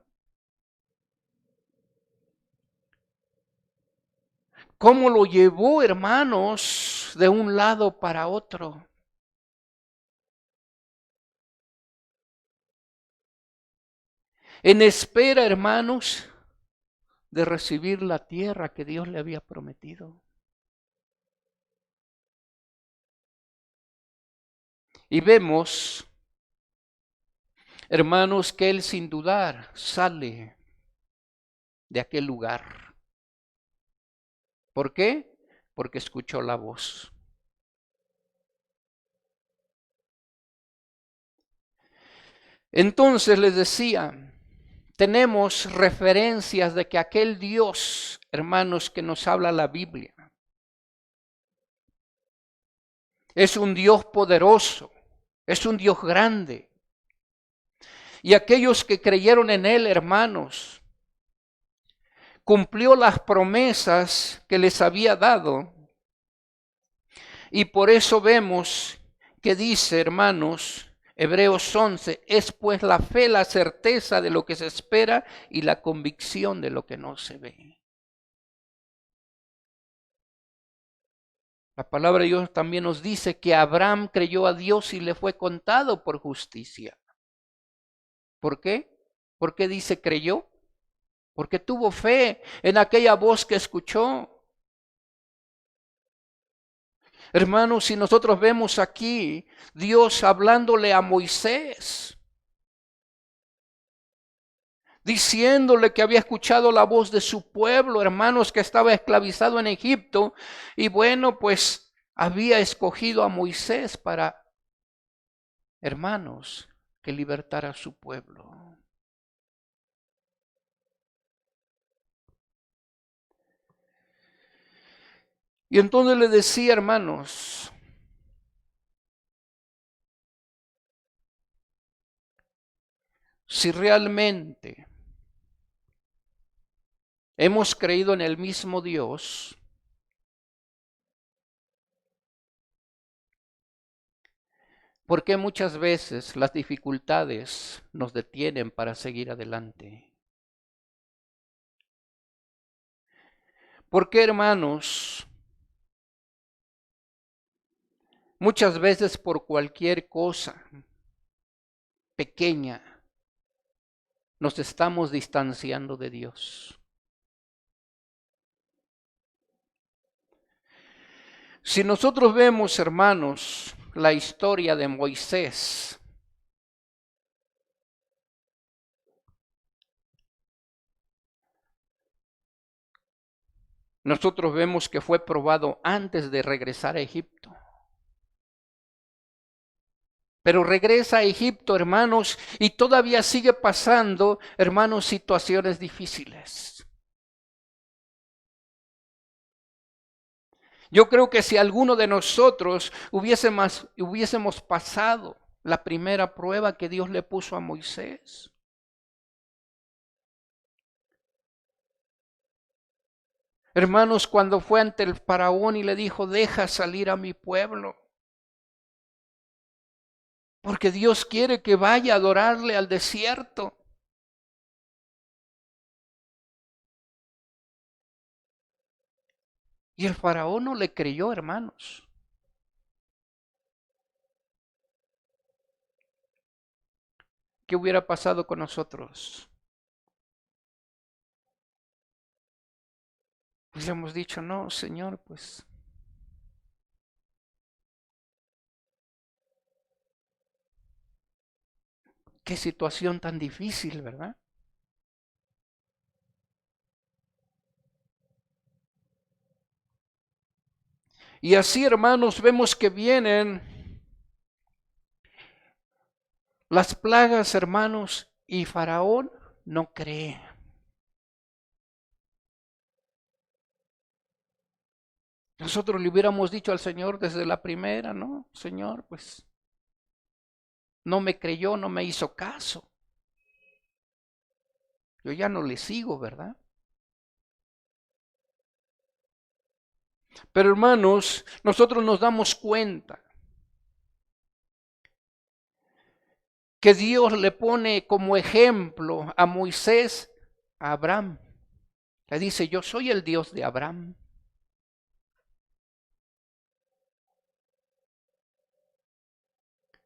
Cómo lo llevó, hermanos, de un lado para otro. En espera, hermanos, de recibir la tierra que Dios le había prometido. Y vemos hermanos, que él sin dudar sale de aquel lugar. ¿Por qué? Porque escuchó la voz. Entonces les decía, tenemos referencias de que aquel Dios, hermanos, que nos habla la Biblia, es un Dios poderoso, es un Dios grande. Y aquellos que creyeron en Él, hermanos, cumplió las promesas que les había dado. Y por eso vemos que dice, hermanos, Hebreos 11, es pues la fe la certeza de lo que se espera y la convicción de lo que no se ve. La palabra de Dios también nos dice que Abraham creyó a Dios y le fue contado por justicia. ¿Por qué? ¿Por qué dice creyó? Porque tuvo fe en aquella voz que escuchó. Hermanos, si nosotros vemos aquí Dios hablándole a Moisés, diciéndole que había escuchado la voz de su pueblo, hermanos, que estaba esclavizado en Egipto, y bueno, pues había escogido a Moisés para, hermanos, que libertara a su pueblo. Y entonces le decía, hermanos, si realmente hemos creído en el mismo Dios, ¿por qué muchas veces las dificultades nos detienen para seguir adelante? ¿Por qué, hermanos? Muchas veces por cualquier cosa pequeña nos estamos distanciando de Dios. Si nosotros vemos, hermanos, la historia de Moisés, nosotros vemos que fue probado antes de regresar a Egipto. Pero regresa a Egipto, hermanos, y todavía sigue pasando, hermanos, situaciones difíciles. Yo creo que si alguno de nosotros hubiésemos pasado la primera prueba que Dios le puso a Moisés, hermanos, cuando fue ante el faraón y le dijo, deja salir a mi pueblo, porque Dios quiere que vaya a adorarle al desierto. Y el faraón no le creyó, hermanos. ¿Qué hubiera pasado con nosotros? Pues le hemos dicho, no, Señor, pues qué situación tan difícil, ¿verdad? Y así, hermanos, vemos que vienen las plagas, hermanos, y Faraón no cree. Nosotros le hubiéramos dicho al Señor desde la primera, ¿no? Señor, pues no me creyó, no me hizo caso. Yo ya no le sigo, ¿verdad? Pero hermanos, nosotros nos damos cuenta que Dios le pone como ejemplo a Moisés, a Abraham. Le dice, yo soy el Dios de Abraham.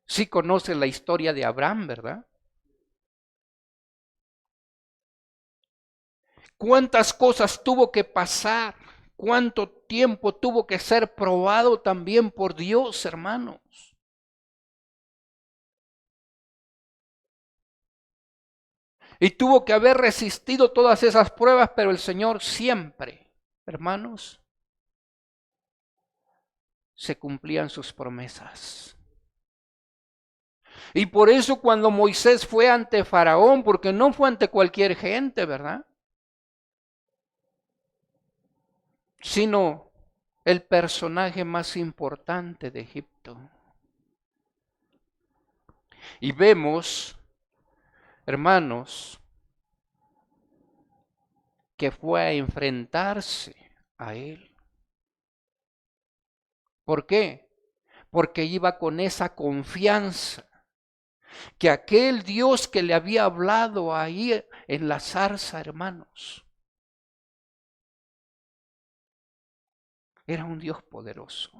Sí conoce la historia de Abraham, ¿verdad? ¿Cuántas cosas tuvo que pasar? ¿Cuánto tiempo tuvo que ser probado también por Dios, hermanos? Y tuvo que haber resistido todas esas pruebas, pero el Señor siempre, hermanos, se cumplían sus promesas. Y por eso cuando Moisés fue ante Faraón, porque no fue ante cualquier gente, ¿verdad? Sino el personaje más importante de Egipto. Y vemos, hermanos, que fue a enfrentarse a él. ¿Por qué? Porque iba con esa confianza que aquel Dios que le había hablado ahí en la zarza, hermanos, era un Dios poderoso.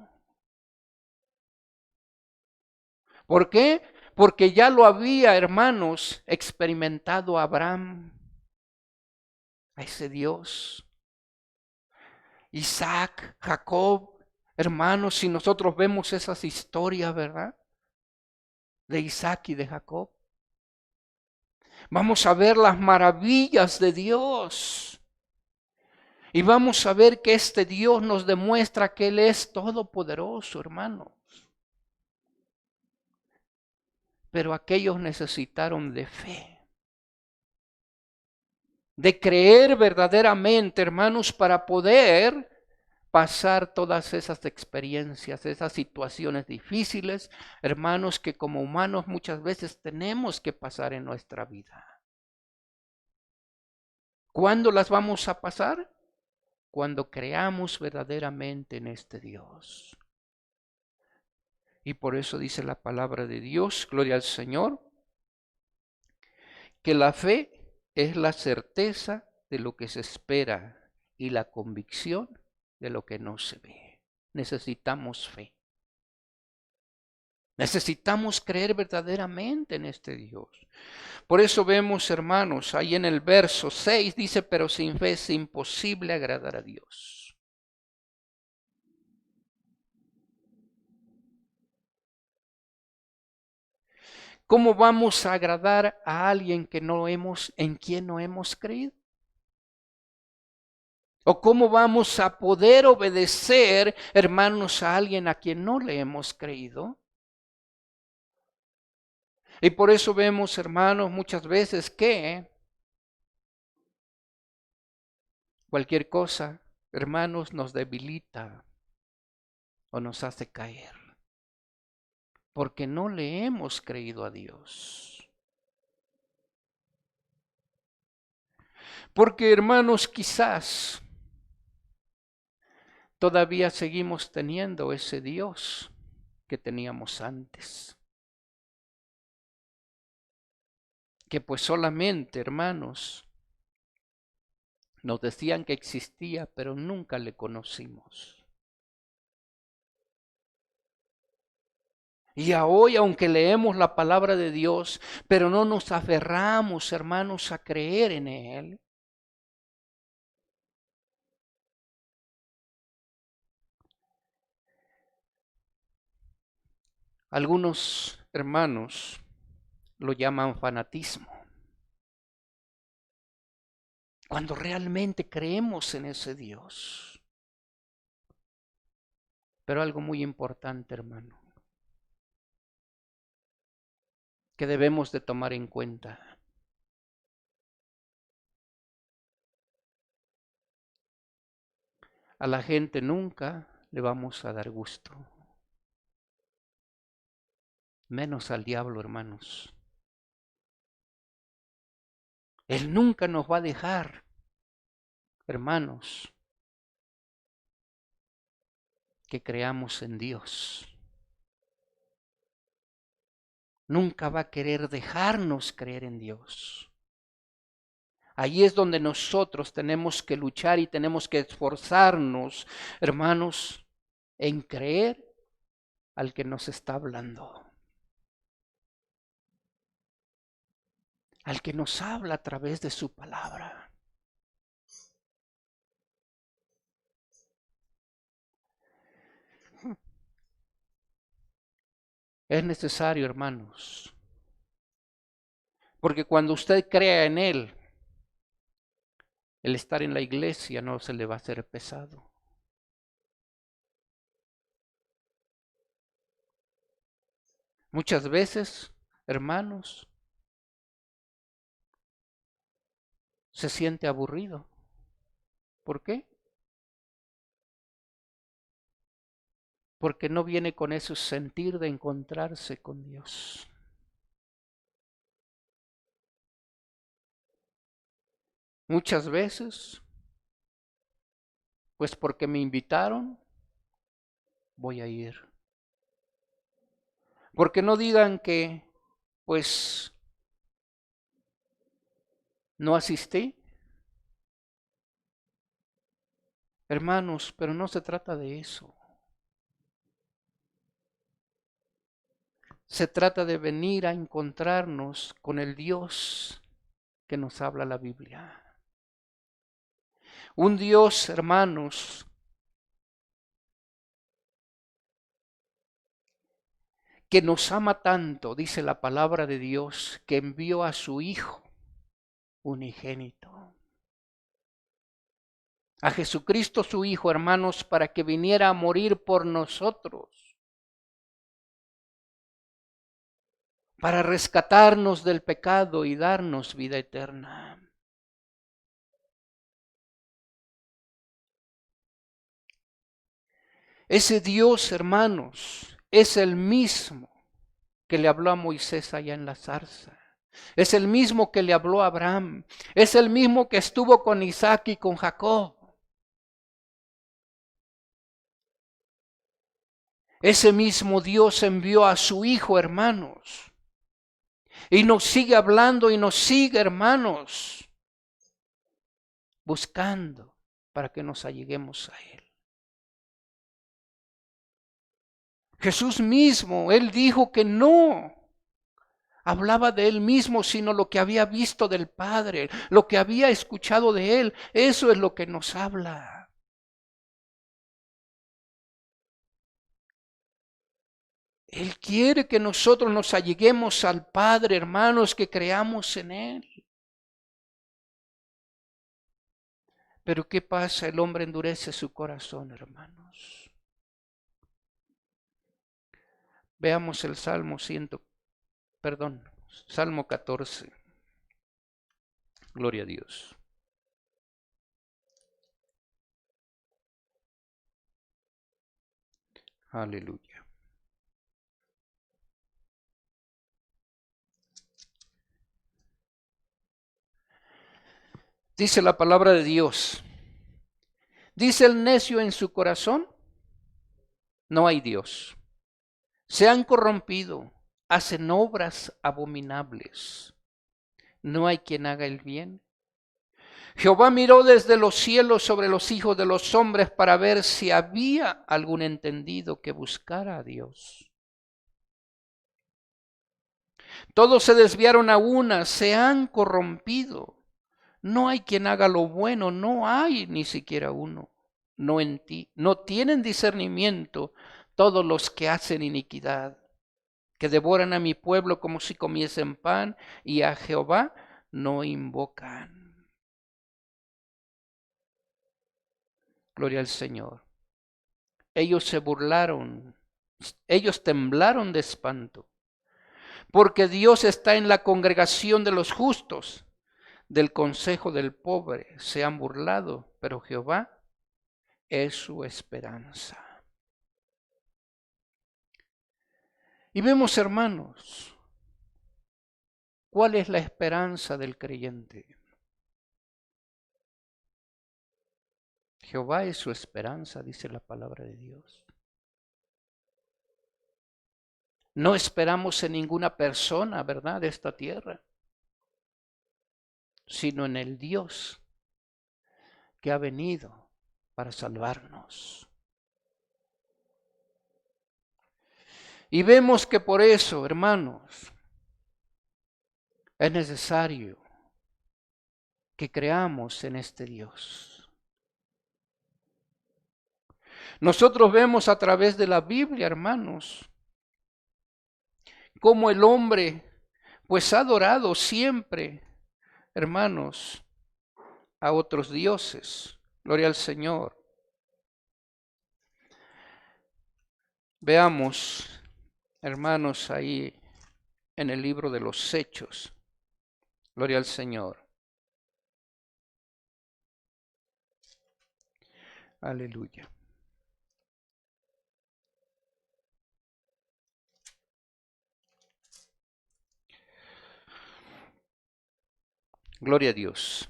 ¿Por qué? Porque ya lo había, hermanos, experimentado Abraham, a ese Dios. Isaac, Jacob, hermanos, si nosotros vemos esas historias, ¿verdad? De Isaac y de Jacob. Vamos a ver las maravillas de Dios. Y vamos a ver que este Dios nos demuestra que Él es todopoderoso, hermanos. Pero aquellos necesitaron de fe. De creer verdaderamente, hermanos, para poder pasar todas esas experiencias, esas situaciones difíciles, hermanos, que como humanos muchas veces tenemos que pasar en nuestra vida. ¿Cuándo las vamos a pasar? Cuando creamos verdaderamente en este Dios. Y por eso dice la palabra de Dios, gloria al Señor, que la fe es la certeza de lo que se espera y la convicción de lo que no se ve. Necesitamos fe. Necesitamos creer verdaderamente en este Dios. Por eso vemos, hermanos, ahí en el verso 6 dice, pero sin fe es imposible agradar a Dios. ¿Cómo vamos a agradar a alguien que en quien no hemos creído? ¿O cómo vamos a poder obedecer, hermanos, a alguien a quien no le hemos creído? Y por eso vemos, hermanos, muchas veces que cualquier cosa, hermanos, nos debilita o nos hace caer. Porque no le hemos creído a Dios. Porque, hermanos, quizás todavía seguimos teniendo ese Dios que teníamos antes. Que pues solamente, hermanos, nos decían que existía, pero nunca le conocimos. Y hoy, aunque leemos la palabra de Dios, pero no nos aferramos, hermanos, a creer en Él. Algunos hermanos lo llaman fanatismo. Cuando realmente creemos en ese Dios. Pero algo muy importante, hermano, que debemos de tomar en cuenta. A la gente nunca le vamos a dar gusto. Menos al diablo, hermanos. Él nunca nos va a dejar, hermanos, que creamos en Dios. Nunca va a querer dejarnos creer en Dios. Ahí es donde nosotros tenemos que luchar y tenemos que esforzarnos, hermanos, en creer al que nos está hablando. Al que nos habla a través de su palabra. Es necesario, hermanos, Porque cuando usted crea en Él, el estar en la iglesia no se le va a hacer pesado. Muchas veces, hermanos, se siente aburrido. ¿Por qué? Porque no viene con ese sentir de encontrarse con Dios. Muchas veces, pues porque me invitaron, voy a ir. Porque no digan que, pues, no asistí. Hermanos, pero no se trata de eso. Se trata de venir a encontrarnos con el Dios que nos habla la Biblia. Un Dios, hermanos, que nos ama tanto, dice la palabra de Dios, que envió a su Hijo unigénito. A Jesucristo su Hijo, hermanos, para que viniera a morir por nosotros. Para rescatarnos del pecado y darnos vida eterna. Ese Dios, hermanos, es el mismo que le habló a Moisés allá en la zarza. Es el mismo que le habló a Abraham. Es el mismo que estuvo con Isaac y con Jacob. Ese mismo Dios envió a su Hijo, hermanos. Y nos sigue hablando y nos sigue, hermanos, buscando para que nos alleguemos a Él. Jesús mismo, Él dijo que no hablaba de Él mismo, sino lo que había visto del Padre, lo que había escuchado de Él. Eso es lo que nos habla. Él quiere que nosotros nos alleguemos al Padre, hermanos, que creamos en Él. Pero ¿qué pasa? El hombre endurece su corazón, hermanos. Veamos el Salmo Salmo 14. Gloria a Dios. Aleluya. Dice la palabra de Dios. Dice el necio en su corazón, no hay Dios. Se han corrompido, hacen obras abominables. No hay quien haga el bien. Jehová miró desde los cielos sobre los hijos de los hombres para ver si había algún entendido que buscara a Dios. Todos se desviaron a una, se han corrompido. No hay quien haga lo bueno, no hay ni siquiera uno. No tienen discernimiento todos los que hacen iniquidad, que devoran a mi pueblo como si comiesen pan y a Jehová no invocan. Gloria al Señor. Ellos se burlaron, ellos temblaron de espanto, porque Dios está en la congregación de los justos. Del consejo del pobre se han burlado, pero Jehová es su esperanza. Y vemos, hermanos, ¿cuál es la esperanza del creyente? Jehová es su esperanza, dice la palabra de Dios. No esperamos en ninguna persona, ¿verdad?, de esta tierra, sino en el Dios que ha venido para salvarnos. Y vemos que por eso, hermanos, es necesario que creamos en este Dios. Nosotros vemos a través de la Biblia, hermanos, cómo el hombre pues ha adorado siempre, hermanos, a otros dioses. Gloria al Señor. Veamos, hermanos, ahí en el libro de los Hechos. Gloria al Señor. Aleluya. Gloria a Dios.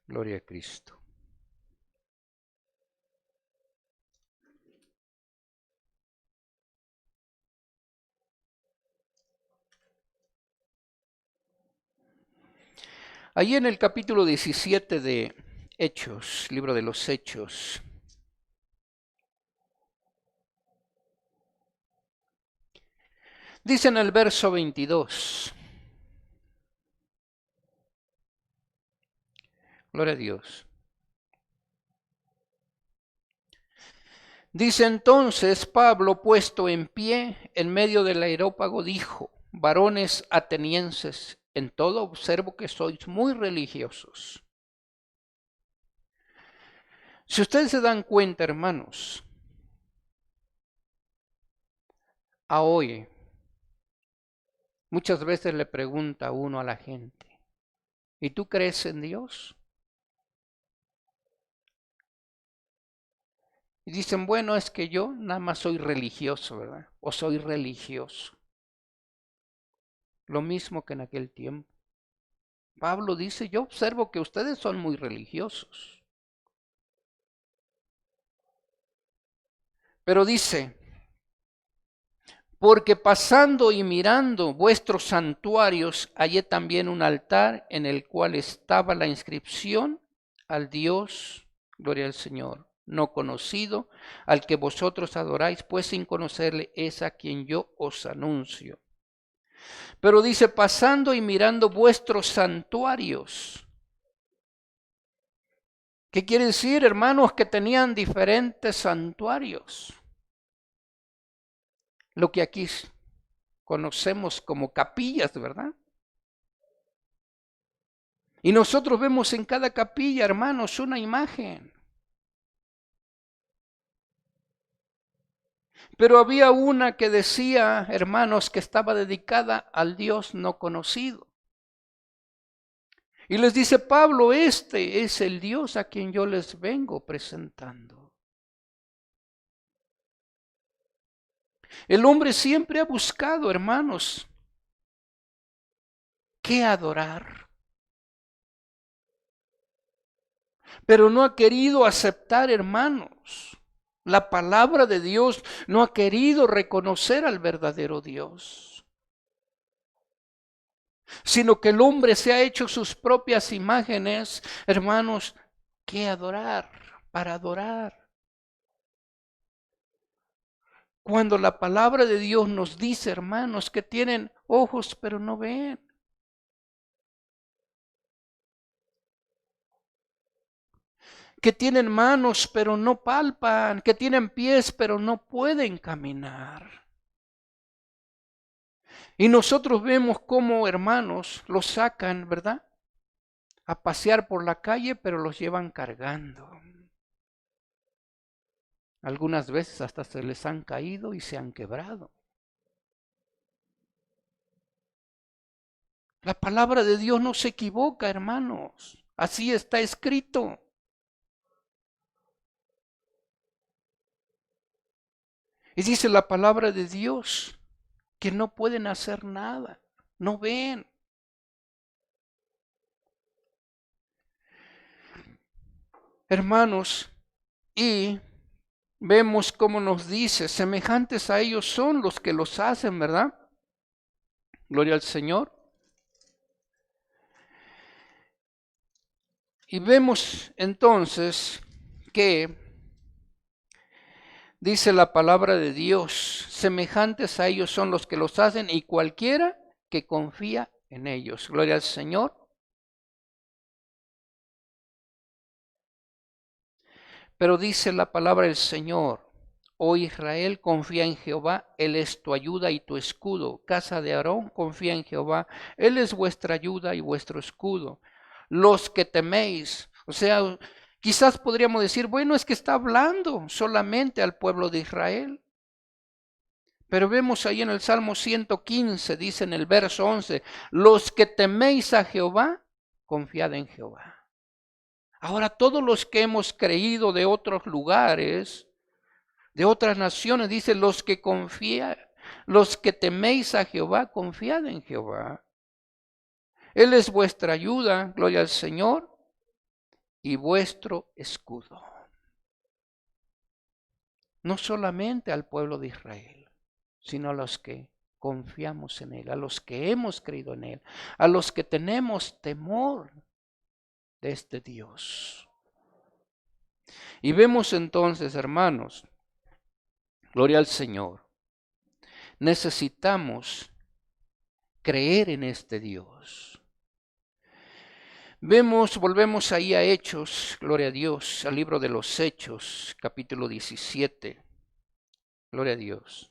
Gloria a Cristo. Allí en el capítulo 17 de Hechos, libro de los Hechos, dice en el verso 22, gloria a Dios. Dice entonces Pablo, puesto en pie en medio del areópago, dijo: varones atenienses, en todo observo que sois muy religiosos. Si ustedes se dan cuenta, hermanos, a hoy muchas veces le pregunta uno a la gente: ¿y tú crees en Dios? Y dicen, bueno, es que yo nada más soy religioso, ¿verdad? O soy religioso. Lo mismo que en aquel tiempo. Pablo dice, yo observo que ustedes son muy religiosos. Pero dice, porque pasando y mirando vuestros santuarios, hallé también un altar en el cual estaba la inscripción al Dios, gloria al Señor, no conocido, al que vosotros adoráis, pues sin conocerle es a quien yo os anuncio. Pero dice, pasando y mirando vuestros santuarios. ¿Qué quiere decir, hermanos? Que tenían diferentes santuarios. Lo que aquí conocemos como capillas, ¿verdad? Y nosotros vemos en cada capilla, hermanos, una imagen. Pero había una que decía, hermanos, que estaba dedicada al Dios no conocido. Y les dice Pablo, este es el Dios a quien yo les vengo presentando. El hombre siempre ha buscado, hermanos, qué adorar. Pero no ha querido aceptar, hermanos, la palabra de Dios, no ha querido reconocer al verdadero Dios, sino que el hombre se ha hecho sus propias imágenes, hermanos, ¿qué adorar? Para adorar. Cuando la palabra de Dios nos dice, hermanos, que tienen ojos pero no ven. Que tienen manos pero no palpan, que tienen pies pero no pueden caminar. Y nosotros vemos cómo, hermanos, los sacan, ¿verdad? A pasear por la calle, pero los llevan cargando. Algunas veces hasta se les han caído y se han quebrado. La palabra de Dios no se equivoca, hermanos. Así está escrito. Y dice la palabra de Dios que no pueden hacer nada, no ven. Hermanos, y vemos cómo nos dice, semejantes a ellos son los que los hacen, ¿verdad? Gloria al Señor. Y vemos entonces que Dice la palabra de Dios, semejantes a ellos son los que los hacen y cualquiera que confía en ellos. Gloria al Señor. Pero dice la palabra del Señor, oh Israel, confía en Jehová, Él es tu ayuda y tu escudo. Casa de Aarón, confía en Jehová, Él es vuestra ayuda y vuestro escudo. Los que teméis, o sea, quizás podríamos decir, bueno, es que está hablando solamente al pueblo de Israel. Pero vemos ahí en el Salmo 115, dice en el verso 11, los que teméis a Jehová, confiad en Jehová. Ahora todos los que hemos creído de otros lugares, de otras naciones, dice los que teméis a Jehová, confiad en Jehová. Él es vuestra ayuda, gloria al Señor, y vuestro escudo. No solamente al pueblo de Israel, sino a los que confiamos en Él, a los que hemos creído en Él, a los que tenemos temor de este Dios. Y vemos entonces, hermanos, gloria al Señor, necesitamos creer en este Dios. Volvemos ahí a Hechos, gloria a Dios, al libro de los Hechos, capítulo 17, gloria a Dios.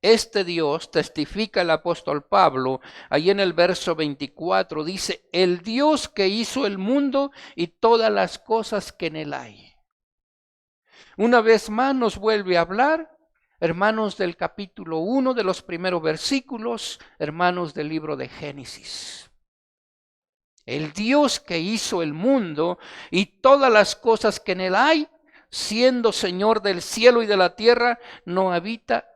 Este Dios, testifica el apóstol Pablo, ahí en el verso 24, dice, el Dios que hizo el mundo y todas las cosas que en él hay. Una vez más nos vuelve a hablar, hermanos, del capítulo 1 de los primeros versículos, hermanos del libro de Génesis. El Dios que hizo el mundo y todas las cosas que en él hay, siendo Señor del cielo y de la tierra, no habita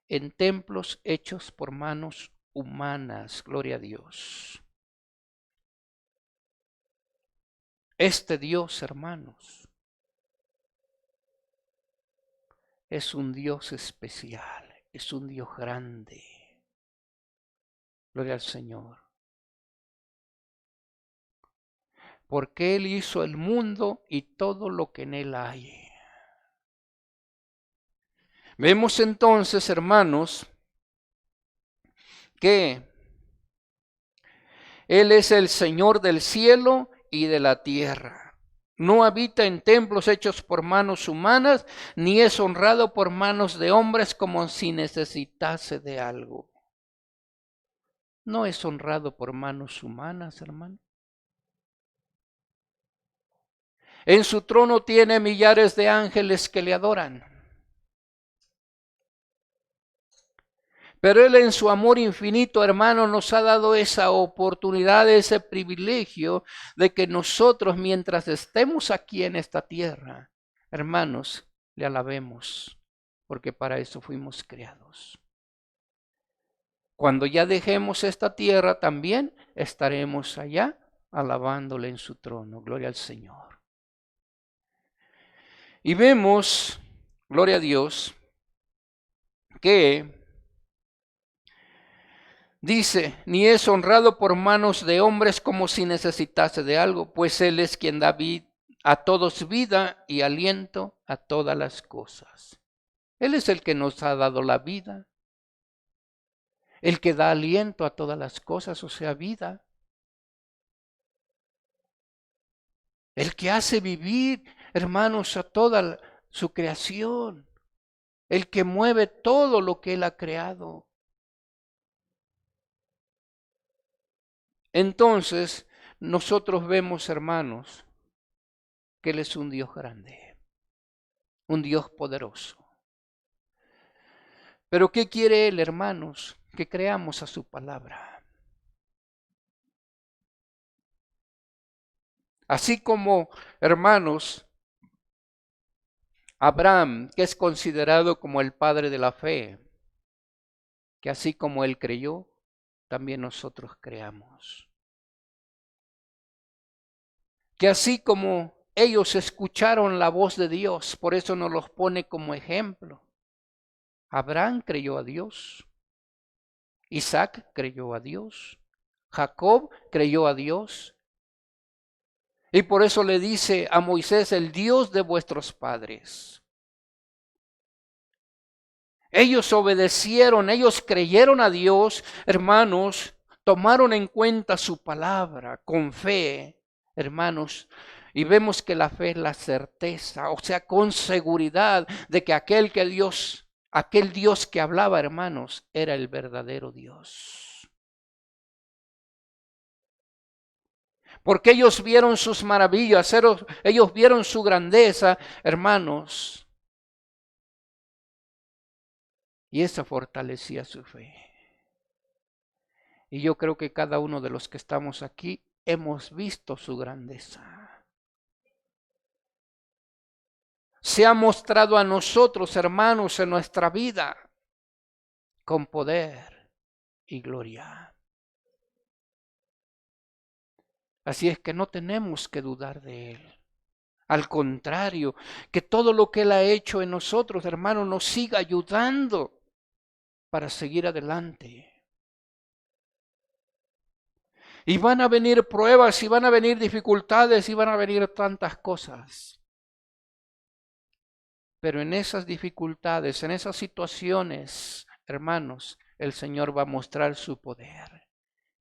en templos hechos por manos humanas. Gloria a Dios. Este Dios, hermanos, es un Dios especial, es un Dios grande. Gloria al Señor. Porque Él hizo el mundo y todo lo que en él hay. Vemos entonces, hermanos, que Él es el Señor del cielo y de la tierra. No habita en templos hechos por manos humanas, ni es honrado por manos de hombres como si necesitase de algo. No es honrado por manos humanas, hermano. En su trono tiene millares de ángeles que le adoran. Pero Él en su amor infinito, hermano, nos ha dado esa oportunidad, ese privilegio de que nosotros, mientras estemos aquí en esta tierra, hermanos, le alabemos, porque para eso fuimos creados. Cuando ya dejemos esta tierra, también estaremos allá alabándole en su trono. Gloria al Señor. Y vemos, gloria a Dios, que dice, ni es honrado por manos de hombres como si necesitase de algo, pues Él es quien da a todos vida y aliento a todas las cosas. Él es el que nos ha dado la vida, el que da aliento a todas las cosas, o sea, vida. El que hace vivir, hermanos, a toda su creación. El que mueve todo lo que Él ha creado. Entonces, nosotros vemos, hermanos, que Él es un Dios grande, un Dios poderoso. Pero ¿qué quiere Él, hermanos? Que creamos a su palabra. Así como, hermanos, Abraham, que es considerado como el padre de la fe, que así como él creyó, también nosotros creamos. Que así como ellos escucharon la voz de Dios, por eso nos los pone como ejemplo. Abraham creyó a Dios, Isaac creyó a Dios, Jacob creyó a Dios, Y por eso le dice a Moisés, el Dios de vuestros padres. Ellos obedecieron, ellos creyeron a Dios, hermanos, tomaron en cuenta su palabra con fe, hermanos. Y vemos que la fe es la certeza, o sea, con seguridad de que aquel Dios que hablaba, hermanos, era el verdadero Dios. Porque ellos vieron sus maravillas, ellos vieron su grandeza, hermanos. Y esa fortalecía su fe. Y yo creo que cada uno de los que estamos aquí hemos visto su grandeza. Se ha mostrado a nosotros, hermanos, en nuestra vida con poder y gloria. Así es que no tenemos que dudar de Él. Al contrario, que todo lo que Él ha hecho en nosotros, hermanos, nos siga ayudando para seguir adelante. Y van a venir pruebas, y van a venir dificultades, y van a venir tantas cosas. Pero en esas dificultades, en esas situaciones, hermanos, el Señor va a mostrar su poder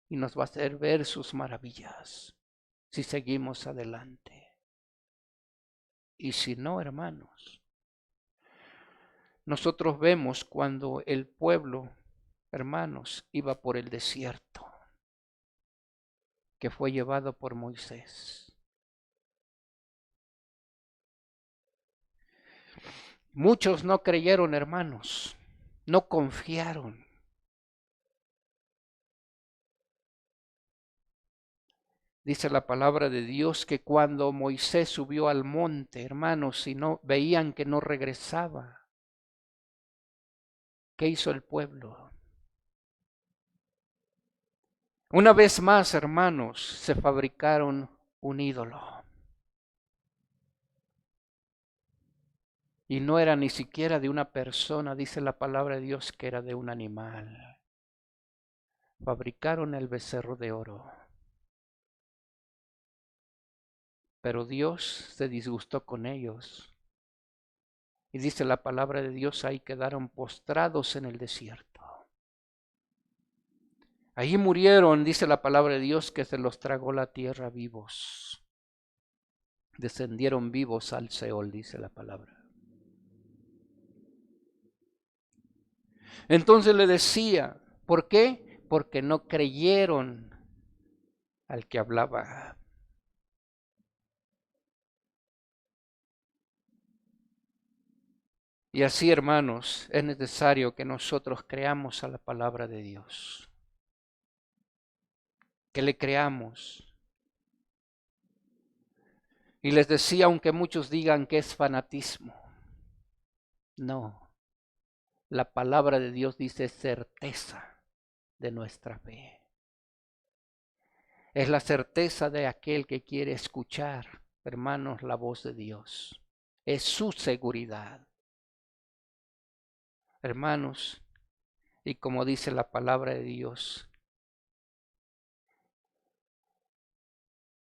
y nos va a hacer ver sus maravillas si seguimos adelante. Y si no, hermanos, nosotros vemos cuando el pueblo, hermanos, iba por el desierto, que fue llevado por Moisés. Muchos no creyeron, hermanos, no confiaron. Dice la palabra de Dios que cuando Moisés subió al monte, hermanos, y no veían que no regresaba, ¿qué hizo el pueblo? Una vez más, hermanos, se fabricaron un ídolo. Y no era ni siquiera de una persona, dice la palabra de Dios, que era de un animal. Fabricaron el becerro de oro. Pero Dios se disgustó con ellos. Y dice la palabra de Dios, ahí quedaron postrados en el desierto. Allí murieron, dice la palabra de Dios, que se los tragó la tierra vivos. Descendieron vivos al Seol, dice la palabra. Entonces le decía, ¿por qué? Porque no creyeron al que hablaba. Y así, hermanos, es necesario que nosotros creamos a la palabra de Dios. Que le creamos. Y les decía, aunque muchos digan que es fanatismo, no. La palabra de Dios dice certeza de nuestra fe. Es la certeza de aquel que quiere escuchar, hermanos, la voz de Dios. Es su seguridad. Hermanos, y como dice la palabra de Dios,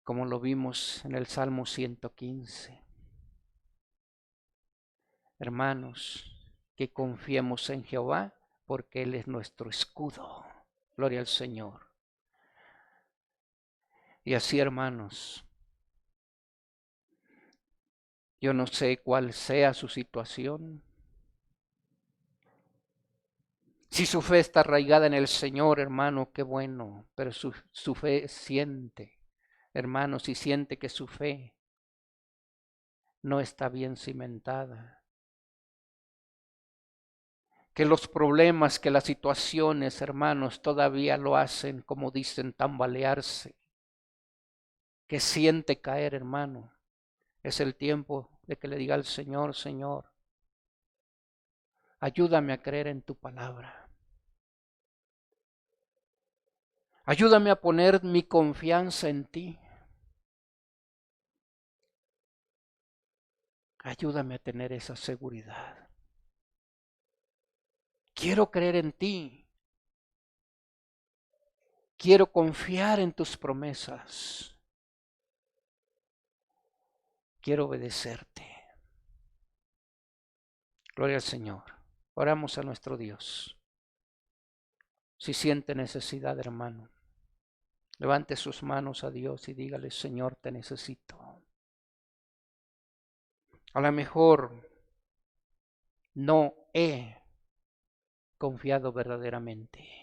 como lo vimos en el Salmo 115. Hermanos, que confiemos en Jehová porque Él es nuestro escudo. Gloria al Señor. Y así, hermanos, yo no sé cuál sea su situación. Si su fe está arraigada en el Señor, hermano, qué bueno, pero su fe siente, hermano, si siente que su fe no está bien cimentada, que los problemas, que las situaciones, hermanos, todavía lo hacen, como dicen, tambalearse, que siente caer, hermano, es el tiempo de que le diga al Señor, Señor, ayúdame a creer en tu palabra. Ayúdame a poner mi confianza en ti. Ayúdame a tener esa seguridad. Quiero creer en ti. Quiero confiar en tus promesas. quiero obedecerte. Gloria al Señor. Oramos a nuestro Dios. Si siente necesidad, hermano, levante sus manos a Dios y dígale: Señor, te necesito. A lo mejor no he confiado verdaderamente.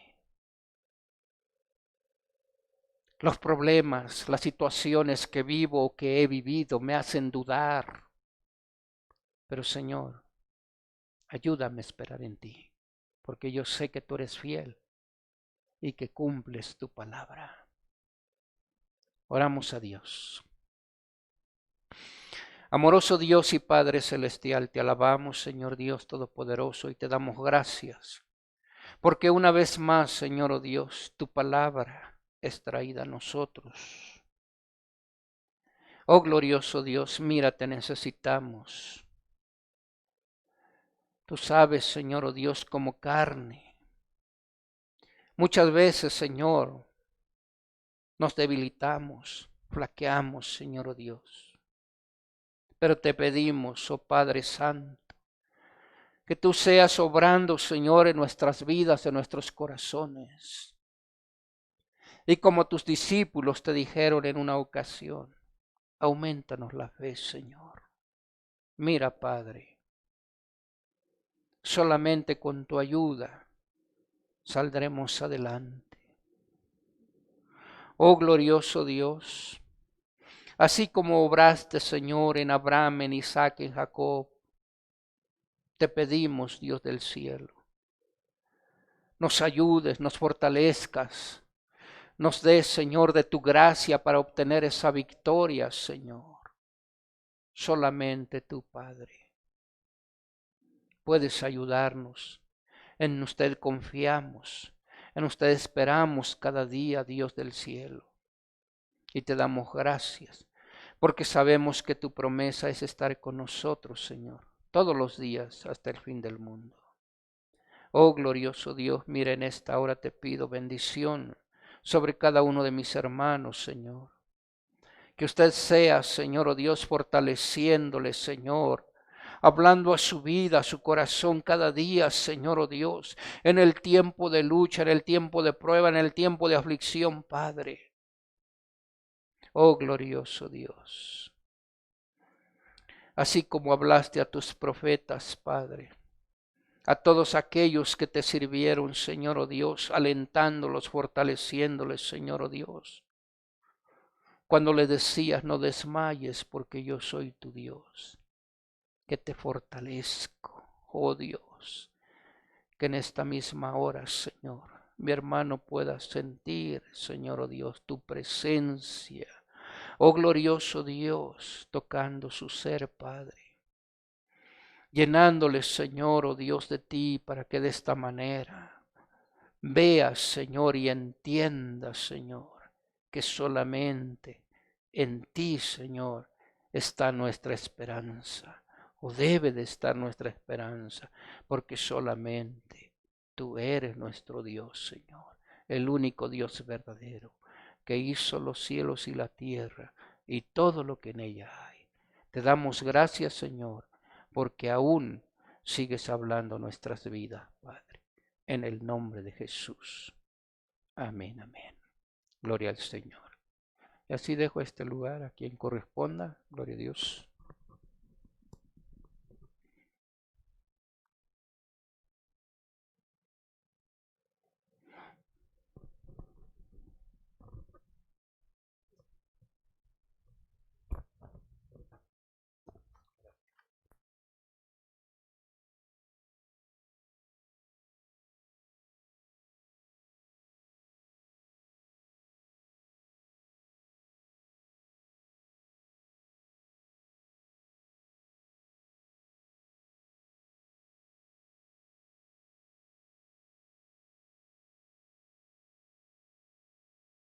Los problemas, las situaciones que vivo o que he vivido me hacen dudar. Pero Señor, ayúdame a esperar en ti, porque yo sé que tú eres fiel y que cumples tu palabra. Oramos a Dios. Amoroso Dios y Padre Celestial, te alabamos, Señor Dios Todopoderoso, y te damos gracias, porque una vez más, Señor, oh Dios, tu palabra es traída a nosotros. Oh glorioso Dios, mira, te necesitamos. Tú sabes, Señor, oh Dios, como carne. Muchas veces, Señor, nos debilitamos, flaqueamos, Señor, oh Dios. Pero te pedimos, oh Padre Santo, que tú seas obrando, Señor, en nuestras vidas, en nuestros corazones. Y como tus discípulos te dijeron en una ocasión, aumentanos la fe, Señor. Mira, Padre, solamente con tu ayuda saldremos adelante. Oh glorioso Dios, así como obraste, Señor, en Abraham, en Isaac, en Jacob, te pedimos, Dios del cielo, nos ayudes, nos fortalezcas, nos des, Señor, de tu gracia para obtener esa victoria, Señor. Solamente tú, Padre, puedes ayudarnos. En usted confiamos, en usted esperamos cada día, Dios del cielo. Y te damos gracias, porque sabemos que tu promesa es estar con nosotros, Señor, todos los días hasta el fin del mundo. Oh glorioso Dios, mira, en esta hora te pido bendición sobre cada uno de mis hermanos, Señor. Que usted sea, Señor, oh Dios, fortaleciéndole, Señor, hablando a su vida, a su corazón cada día, Señor, oh Dios, en el tiempo de lucha, en el tiempo de prueba, en el tiempo de aflicción, Padre. Oh glorioso Dios, así como hablaste a tus profetas, Padre, a todos aquellos que te sirvieron, Señor, oh Dios, alentándolos, fortaleciéndoles, Señor, oh Dios. Cuando le decías, no desmayes porque yo soy tu Dios, que te fortalezco, oh Dios, que en esta misma hora, Señor, mi hermano pueda sentir, Señor, oh Dios, tu presencia. Oh glorioso Dios, tocando su ser, Padre, llenándole, Señor, oh Dios, de ti, para que de esta manera veas, Señor, y entiendas, Señor, que solamente en ti, Señor, está nuestra esperanza, o debe de estar nuestra esperanza, porque solamente tú eres nuestro Dios, Señor, el único Dios verdadero, que hizo los cielos y la tierra y todo lo que en ella hay. Te damos gracias, Señor, porque aún sigues hablando nuestras vidas, Padre, en el nombre de Jesús. Amén, amén. Gloria al Señor. Y así dejo este lugar a quien corresponda. Gloria a Dios.